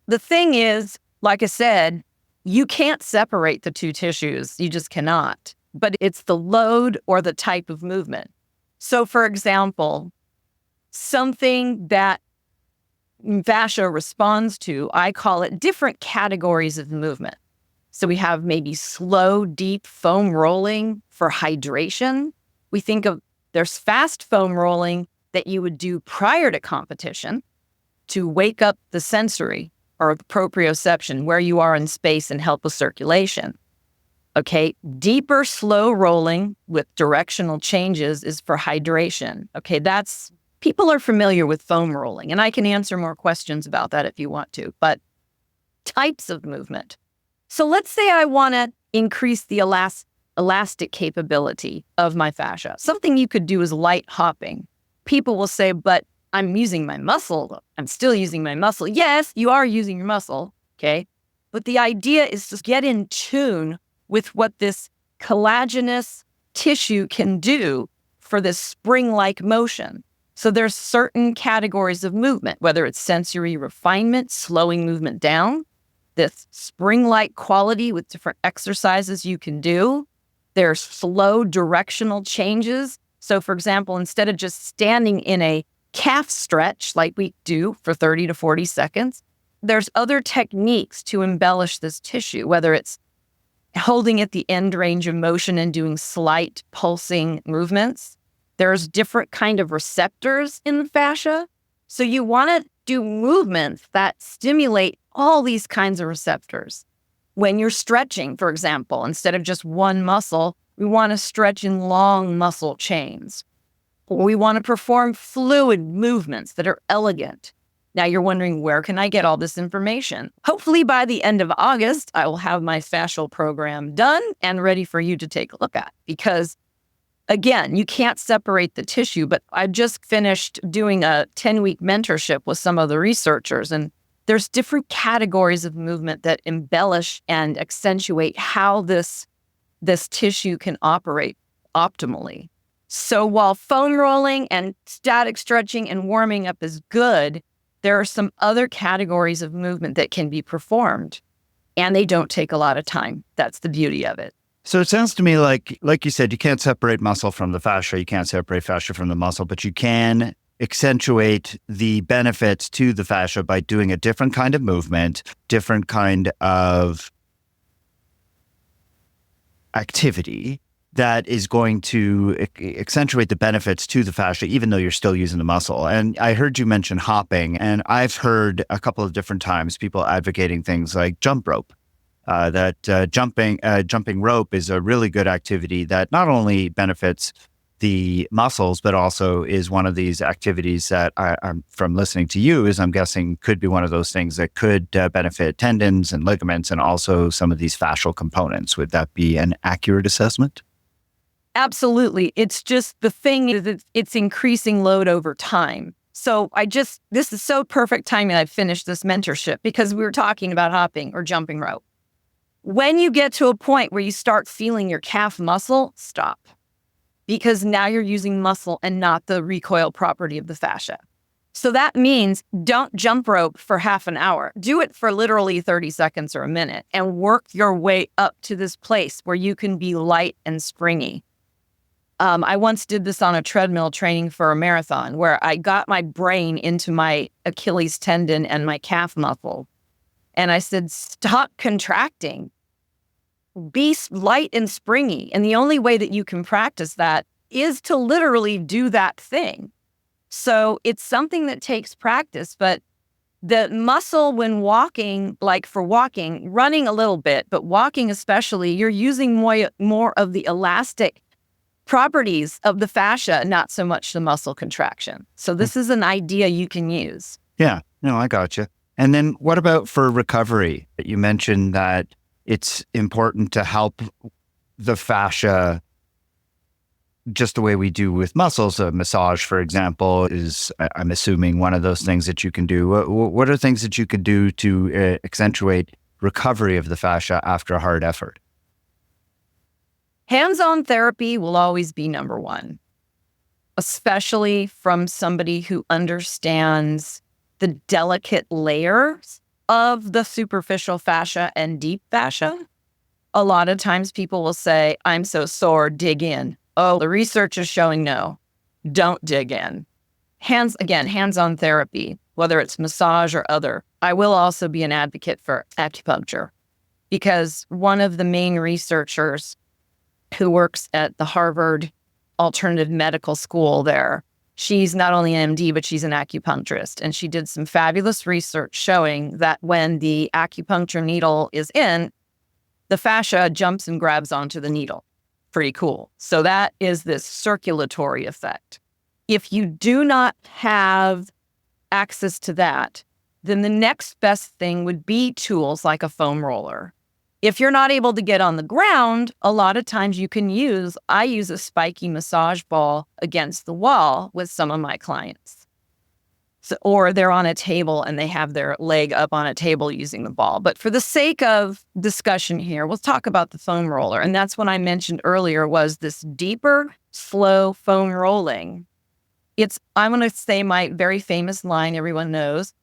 The thing is, like I said, you can't separate the two tissues. You just cannot. But it's the load or the type of movement. So, for example, something that fascia responds to, I call it different categories of movement. So we have maybe slow, deep foam rolling for hydration. We think of there's fast foam rolling that you would do prior to competition to wake up the sensory or the proprioception, where you are in space, and help with circulation. Okay, deeper, slow rolling with directional changes is for hydration. Okay, people are familiar with foam rolling, and I can answer more questions about that if you want to, but types of movement. So let's say I want to increase the elastic capability of my fascia. Something you could do is light hopping. People will say, but I'm using my muscle. I'm still using my muscle. Yes, you are using your muscle, okay? But the idea is to get in tune with what this collagenous tissue can do for this spring-like motion. So there's certain categories of movement, whether it's sensory refinement, slowing movement down, this spring-like quality with different exercises you can do. There's slow directional changes. So for example, instead of just standing in a calf stretch like we do for 30 to 40 seconds, there's other techniques to embellish this tissue, whether it's holding at the end range of motion and doing slight pulsing movements. There's different kind of receptors in the fascia. So you want to do movements that stimulate all these kinds of receptors. When you're stretching, for example, instead of just one muscle, we want to stretch in long muscle chains. We want to perform fluid movements that are elegant. Now you're wondering, where can I get all this information? Hopefully by the end of August, I will have my fascial program done and ready for you to take a look at. Because again, you can't separate the tissue, but I just finished doing a 10-week mentorship with some of the researchers, and there's different categories of movement that embellish and accentuate how this tissue can operate optimally. So while foam rolling and static stretching and warming up is good, there are some other categories of movement that can be performed, and they don't take a lot of time. That's the beauty of it. So it sounds to me like you said, you can't separate muscle from the fascia, you can't separate fascia from the muscle, but you can accentuate the benefits to the fascia by doing a different kind of movement, different kind of activity that is going to accentuate the benefits to the fascia, even though you're still using the muscle. And I heard you mention hopping, and I've heard a couple of different times people advocating things like jump rope. Jumping rope is a really good activity that not only benefits the muscles, but also is one of these activities that I'm from listening to you, is I'm guessing could be one of those things that could benefit tendons and ligaments and also some of these fascial components. Would that be an accurate assessment? Absolutely. It's just the thing is it's increasing load over time. So this is so perfect timing I finished this mentorship because we were talking about hopping or jumping rope. When you get to a point where you start feeling your calf muscle, stop. Because now you're using muscle and not the recoil property of the fascia. So that means don't jump rope for half an hour. Do it for literally 30 seconds or a minute and work your way up to this place where you can be light and springy. I once did this on a treadmill training for a marathon where I got my brain into my Achilles tendon and my calf muscle. And I said, stop contracting. Be light and springy. And the only way that you can practice that is to literally do that thing. So it's something that takes practice, but the muscle when walking, like for walking, running a little bit, but walking especially, you're using more of the elastic properties of the fascia, not so much the muscle contraction. So this is an idea you can use. Yeah, no, I got you. And then what about for recovery? You mentioned that it's important to help the fascia just the way we do with muscles. A massage, for example, is, I'm assuming, one of those things that you can do. What are things that you could do to accentuate recovery of the fascia after a hard effort? Hands-on therapy will always be number one, especially from somebody who understands the delicate layers of the superficial fascia and deep fascia. A lot of times people will say, I'm so sore, dig in. Oh, the research is showing no, don't dig in. Hands-on therapy, whether it's massage or other. I will also be an advocate for acupuncture because one of the main researchers who works at the Harvard Alternative Medical School there, she's not only an MD, but she's an acupuncturist. And she did some fabulous research showing that when the acupuncture needle is in, the fascia jumps and grabs onto the needle. Pretty cool. So that is this circulatory effect. If you do not have access to that, then the next best thing would be tools like a foam roller. If you're not able to get on the ground, a lot of times I use a spiky massage ball against the wall with some of my clients. Or they're on a table and they have their leg up on a table using the ball. But for the sake of discussion here, we'll talk about the foam roller. And that's what I mentioned earlier was this deeper, slow foam rolling. I'm going to say my very famous line everyone knows,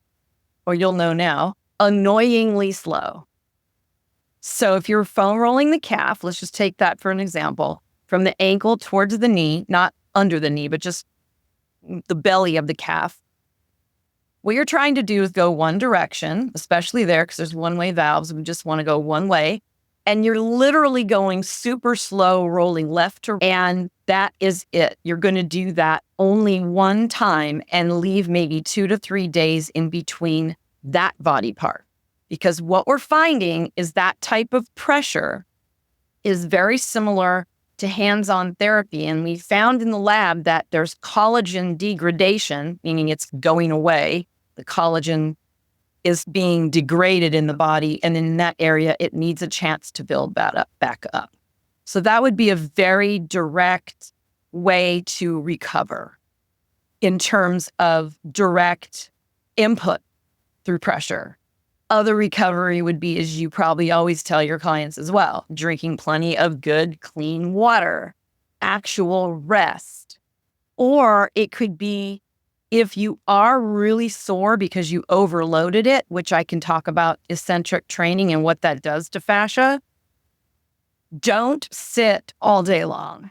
or you'll know now, annoyingly slow. So if you're foam rolling the calf, let's just take that for an example, from the ankle towards the knee, not under the knee, but just the belly of the calf. What you're trying to do is go one direction, especially there because there's one-way valves. We just want to go one way. And you're literally going super slow, rolling left to right. And that is it. You're going to do that only one time and leave maybe 2 to 3 days in between that body part. Because what we're finding is that type of pressure is very similar to hands-on therapy. And we found in the lab that there's collagen degradation, meaning it's going away. The collagen is being degraded in the body. And in that area, it needs a chance to build back up. So that would be a very direct way to recover in terms of direct input through pressure. Other recovery would be, as you probably always tell your clients as well, drinking plenty of good, clean water, actual rest. Or it could be if you are really sore because you overloaded it, which I can talk about eccentric training and what that does to fascia. Don't sit all day long.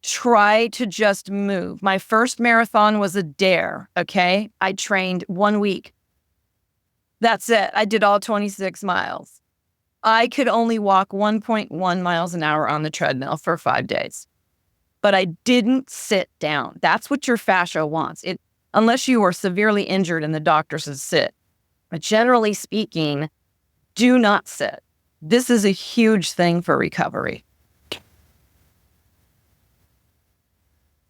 Try to just move. My first marathon was a dare, okay? I trained 1 week. That's it. I did all 26 miles. I could only walk 1.1 miles an hour on the treadmill for 5 days. But I didn't sit down. That's what your fascia wants. Unless you are severely injured and the doctor says sit. But generally speaking, do not sit. This is a huge thing for recovery.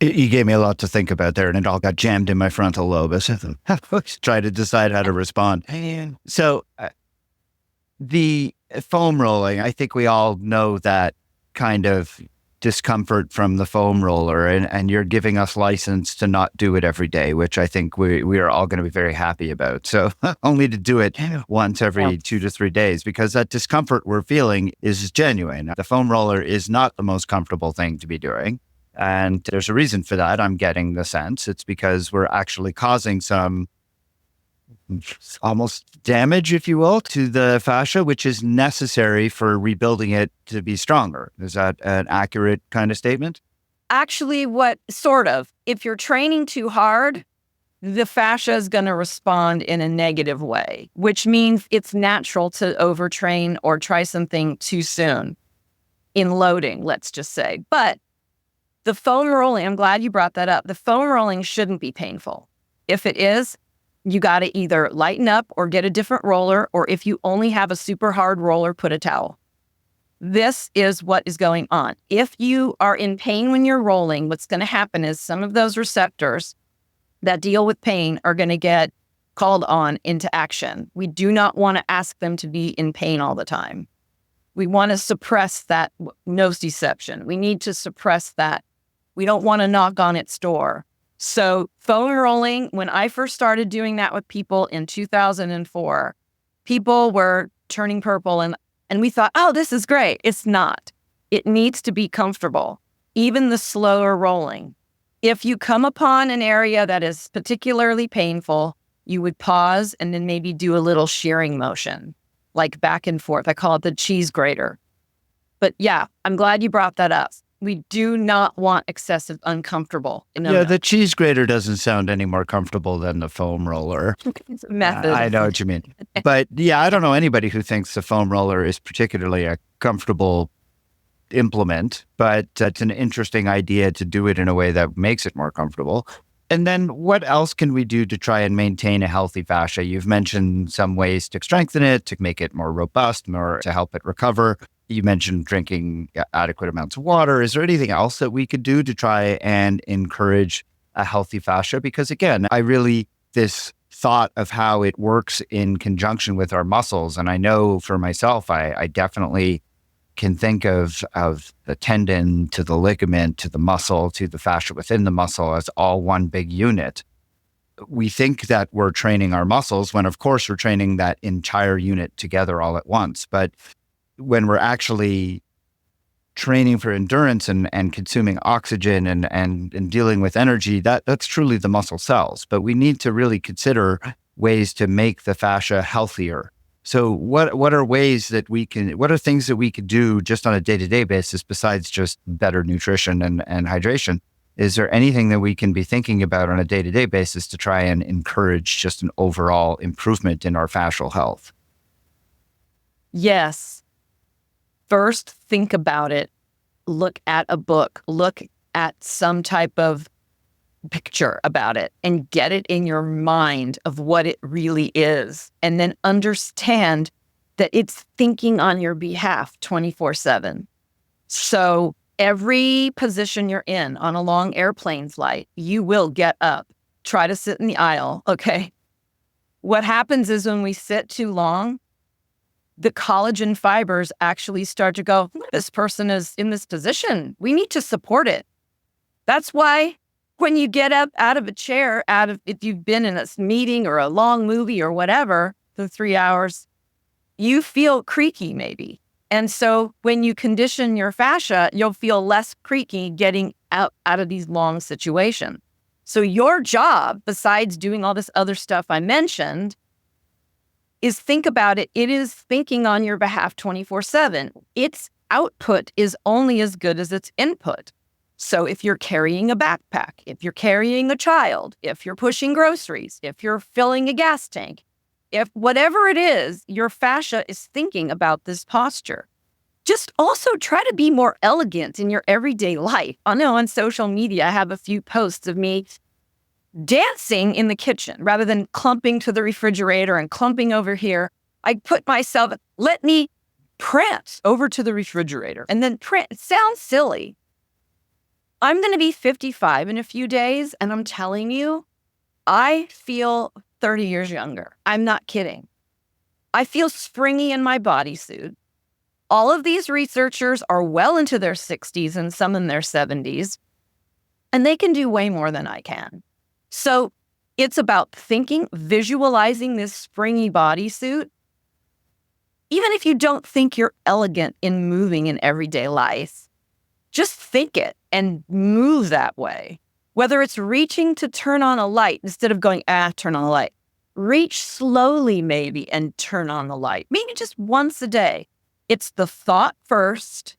You gave me a lot to think about there, and it all got jammed in my frontal lobe. I was trying to decide how to respond. So the foam rolling, I think we all know that kind of discomfort from the foam roller, and you're giving us license to not do it every day, which I think we are all going to be very happy about. So only to do it once every 2 to 3 days, because that discomfort we're feeling is genuine. The foam roller is not the most comfortable thing to be doing. And there's a reason for that. I'm getting the sense it's because we're actually causing some almost damage, if you will, to the fascia, which is necessary for rebuilding it to be stronger. Is that an accurate kind of statement? Actually, if you're training too hard, the fascia is going to respond in a negative way, which means it's natural to overtrain or try something too soon in loading, let's just say. But the foam rolling, I'm glad you brought that up. The foam rolling shouldn't be painful. If it is, you got to either lighten up or get a different roller, or if you only have a super hard roller, put a towel. This is what is going on. If you are in pain when you're rolling, what's going to happen is some of those receptors that deal with pain are going to get called on into action. We do not want to ask them to be in pain all the time. We want to suppress that nociception. We need to suppress that We don't want to knock on its door. So foam rolling, when I first started doing that with people in 2004, people were turning purple and we thought, oh, this is great. It's not. It needs to be comfortable, even the slower rolling. If you come upon an area that is particularly painful, you would pause and then maybe do a little shearing motion, like back and forth. I call it the cheese grater. But yeah, I'm glad you brought that up. We do not want excessive uncomfortable. No. The cheese grater doesn't sound any more comfortable than the foam roller. It's a method. I know what you mean. But yeah, I don't know anybody who thinks the foam roller is particularly a comfortable implement, but it's an interesting idea to do it in a way that makes it more comfortable. And then what else can we do to try and maintain a healthy fascia? You've mentioned some ways to strengthen it, to make it more robust, more to help it recover. You mentioned drinking adequate amounts of water. Is there anything else that we could do to try and encourage a healthy fascia? Because again, this thought of how it works in conjunction with our muscles. And I know for myself, I definitely can think of the tendon to the ligament, to the muscle, to the fascia within the muscle as all one big unit. We think that we're training our muscles when of course we're training that entire unit together all at once. But when we're actually training for endurance and consuming oxygen and dealing with energy, that's truly the muscle cells. But we need to really consider ways to make the fascia healthier. So what are things that we could do just on a day-to-day basis besides just better nutrition and hydration? Is there anything that we can be thinking about on a day-to-day basis to try and encourage just an overall improvement in our fascial health? Yes. First, think about it. Look at a book. Look at some type of picture about it and get it in your mind of what it really is. And then understand that it's thinking on your behalf 24/7. So every position you're in on a long airplane flight, you will get up, try to sit in the aisle. Okay. What happens is when we sit too long, the collagen fibers actually start to go, this person is in this position. We need to support it. That's why when you get up out of a chair, if you've been in a meeting or a long movie or whatever, for 3 hours, you feel creaky maybe. And so when you condition your fascia, you'll feel less creaky getting out of these long situations. So your job, besides doing all this other stuff I mentioned, is think about it. It is thinking on your behalf 24/7. Its output is only as good as its input. So if you're carrying a backpack, if you're carrying a child, if you're pushing groceries, if you're filling a gas tank, if whatever it is, your fascia is thinking about this posture. Just also try to be more elegant in your everyday life. I know on social media, I have a few posts of me dancing in the kitchen rather than clumping to the refrigerator and clumping over here. I put myself, let me prance over to the refrigerator and then prance. It sounds silly. I'm going to be 55 in a few days, and I'm telling you, I feel 30 years younger. I'm not kidding. I feel springy in my bodysuit. All of these researchers are well into their 60s and some in their 70s, and they can do way more than I can. So it's about thinking, visualizing this springy bodysuit. Even if you don't think you're elegant in moving in everyday life, just think it and move that way. Whether it's reaching to turn on a light instead of going, turn on the light. Reach slowly maybe and turn on the light. Maybe just once a day. It's the thought first.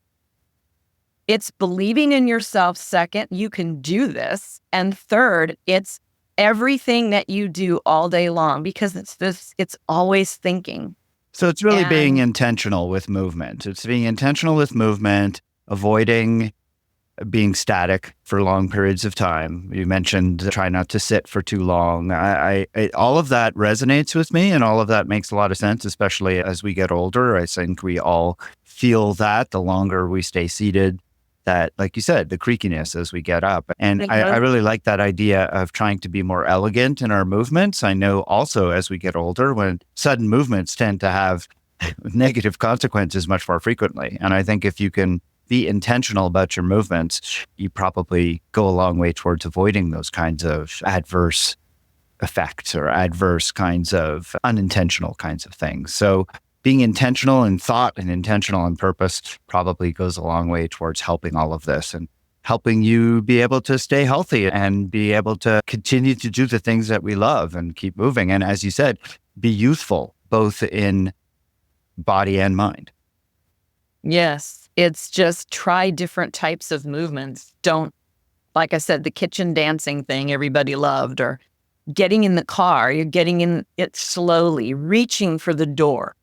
It's believing in yourself second. You can do this. And third, it's everything that you do all day long because it's always thinking. So it's really being intentional with movement. It's being intentional with movement, avoiding being static for long periods of time. You mentioned try not to sit for too long. All of that resonates with me, and all of that makes a lot of sense, especially as we get older. I think we all feel that the longer we stay seated, that, like you said, the creakiness as we get up. And I really like that idea of trying to be more elegant in our movements. I know also as we get older, when sudden movements tend to have negative consequences much more frequently. And I think if you can be intentional about your movements, you probably go a long way towards avoiding those kinds of adverse effects or adverse kinds of unintentional kinds of things. So being intentional in thought and intentional in purpose probably goes a long way towards helping all of this and helping you be able to stay healthy and be able to continue to do the things that we love and keep moving. And as you said, be youthful, both in body and mind. Yes. It's just try different types of movements. Don't, like I said, the kitchen dancing thing everybody loved, or getting in the car, you're getting in it slowly, reaching for the door.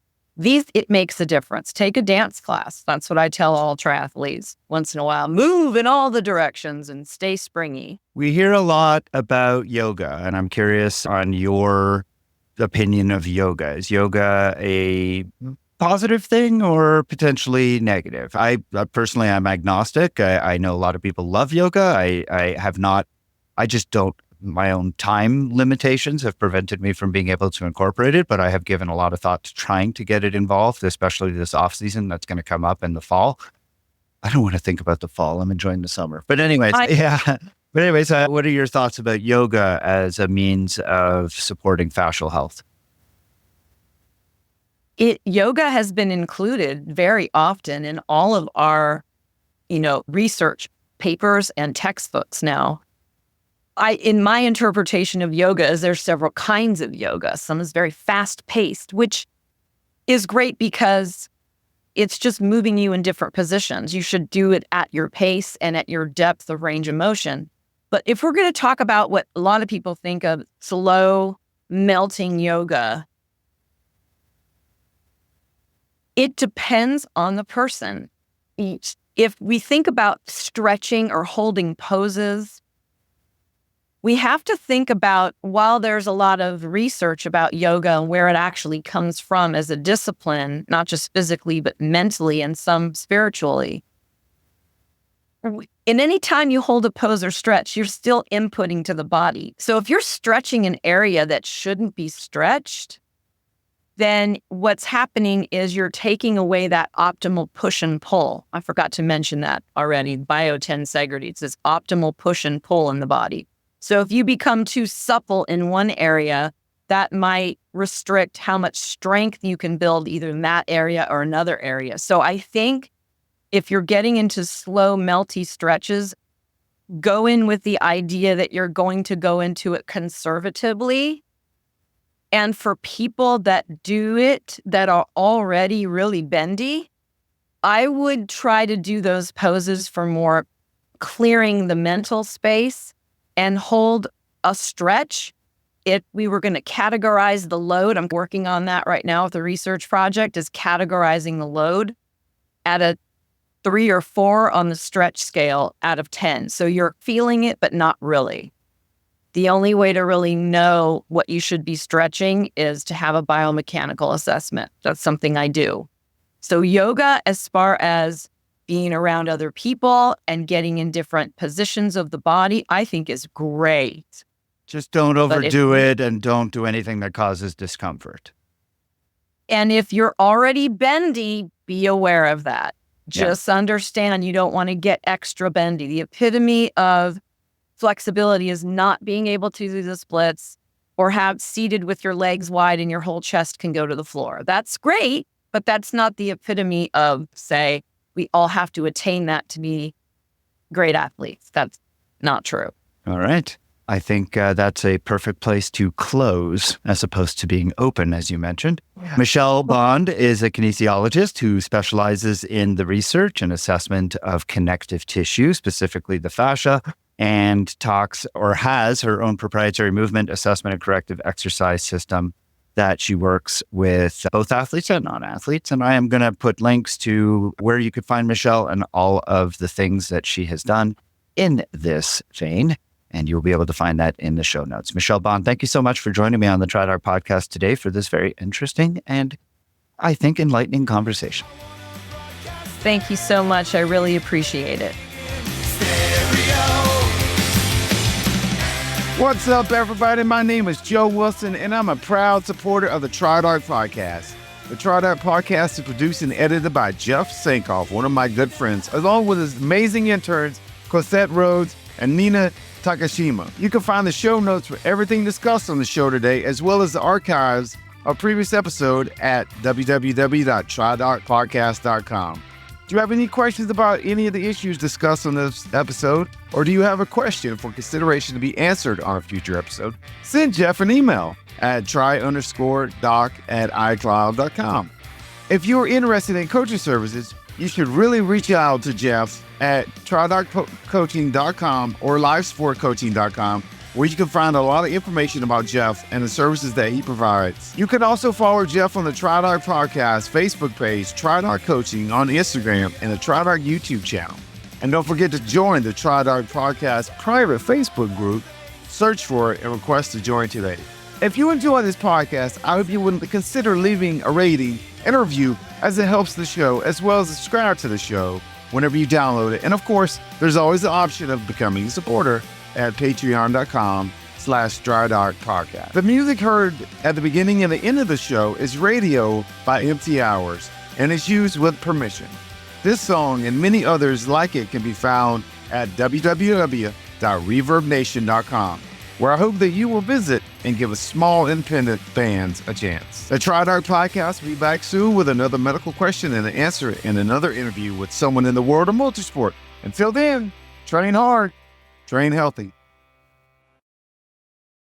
It makes a difference. Take a dance class. That's what I tell all triathletes once in a while. Move in all the directions and stay springy. We hear a lot about yoga, and I'm curious on your opinion of yoga. Is yoga a positive thing or potentially negative? I personally, I'm agnostic. I know a lot of people love yoga. I just don't. My own time limitations have prevented me from being able to incorporate it, but I have given a lot of thought to trying to get it involved, especially this off season that's going to come up in the fall. I don't want to think about the fall. I'm enjoying the summer. But anyways, what are your thoughts about yoga as a means of supporting fascial health? Yoga has been included very often in all of our, research papers and textbooks now. In my interpretation of yoga is there's several kinds of yoga. Some is very fast paced, which is great because it's just moving you in different positions. You should do it at your pace and at your depth of range of motion. But if we're going to talk about what a lot of people think of slow melting yoga, it depends on the person. If we think about stretching or holding poses, we have to think about, while there's a lot of research about yoga and where it actually comes from as a discipline, not just physically, but mentally and some spiritually. In any time you hold a pose or stretch, you're still inputting to the body. So if you're stretching an area that shouldn't be stretched, then what's happening is you're taking away that optimal push and pull. I forgot to mention that already. Biotensegrity, it's this optimal push and pull in the body. So if you become too supple in one area, that might restrict how much strength you can build either in that area or another area. So I think if you're getting into slow, melty stretches, go in with the idea that you're going to go into it conservatively. And for people that do it, that are already really bendy, I would try to do those poses for more clearing the mental space and hold a stretch. If we were going to categorize the load, I'm working on that right now with a research project, is categorizing the load at a 3 or 4 on the stretch scale out of 10. So you're feeling it, but not really. The only way to really know what you should be stretching is to have a biomechanical assessment. That's something I do. So yoga, as far as being around other people and getting in different positions of the body, I think is great. Just don't overdo it and don't do anything that causes discomfort. And if you're already bendy, be aware of that. Just understand you don't want to get extra bendy. The epitome of flexibility is not being able to do the splits or have seated with your legs wide and your whole chest can go to the floor. That's great, but that's not the epitome of, say, we all have to attain that to be great athletes. That's not true. All right. I think that's a perfect place to close as opposed to being open, as you mentioned. Yeah. Michel Bond is a kinesiologist who specializes in the research and assessment of connective tissue, specifically the fascia, and has her own proprietary movement assessment and corrective exercise system that she works with both athletes and non-athletes. And I am going to put links to where you could find Michel and all of the things that she has done in this vein. And you'll be able to find that in the show notes. Michel Bond, thank you so much for joining me on the TriDoc podcast today for this very interesting and, I think, enlightening conversation. Thank you so much. I really appreciate it. What's up, everybody? My name is Joe Wilson, and I'm a proud supporter of the TriDoc podcast. The TriDoc podcast is produced and edited by Jeff Sankoff, one of my good friends, along with his amazing interns, Cosette Rhodes and Nina Takashima. You can find the show notes for everything discussed on the show today, as well as the archives of previous episode at www.tridocpodcast.com. Do you have any questions about any of the issues discussed on this episode? Or do you have a question for consideration to be answered on a future episode? Send Jeff an email at try_doc@icloud.com. If you're interested in coaching services, you should really reach out to Jeff at trydoccoaching.com or livesportcoaching.com, where you can find a lot of information about Jeff and the services that he provides. You can also follow Jeff on the TriDoc Podcast Facebook page, TriDoc Coaching on Instagram, and the TriDoc YouTube channel. And don't forget to join the TriDoc Podcast private Facebook group. Search for it and request to join today. If you enjoy this podcast, I hope you would consider leaving a rating and a review, as it helps the show, as well as subscribe to the show whenever you download it. And of course, there's always the option of becoming a supporter at patreon.com/TriDoc Podcast. The music heard at the beginning and the end of the show is Radio by Empty Hours and is used with permission. This song and many others like it can be found at www.reverbnation.com, where I hope that you will visit and give a small independent bands a chance. The TriDoc Podcast will be back soon with another medical question and an answer in another interview with someone in the world of multisport. Until then, train hard, train healthy.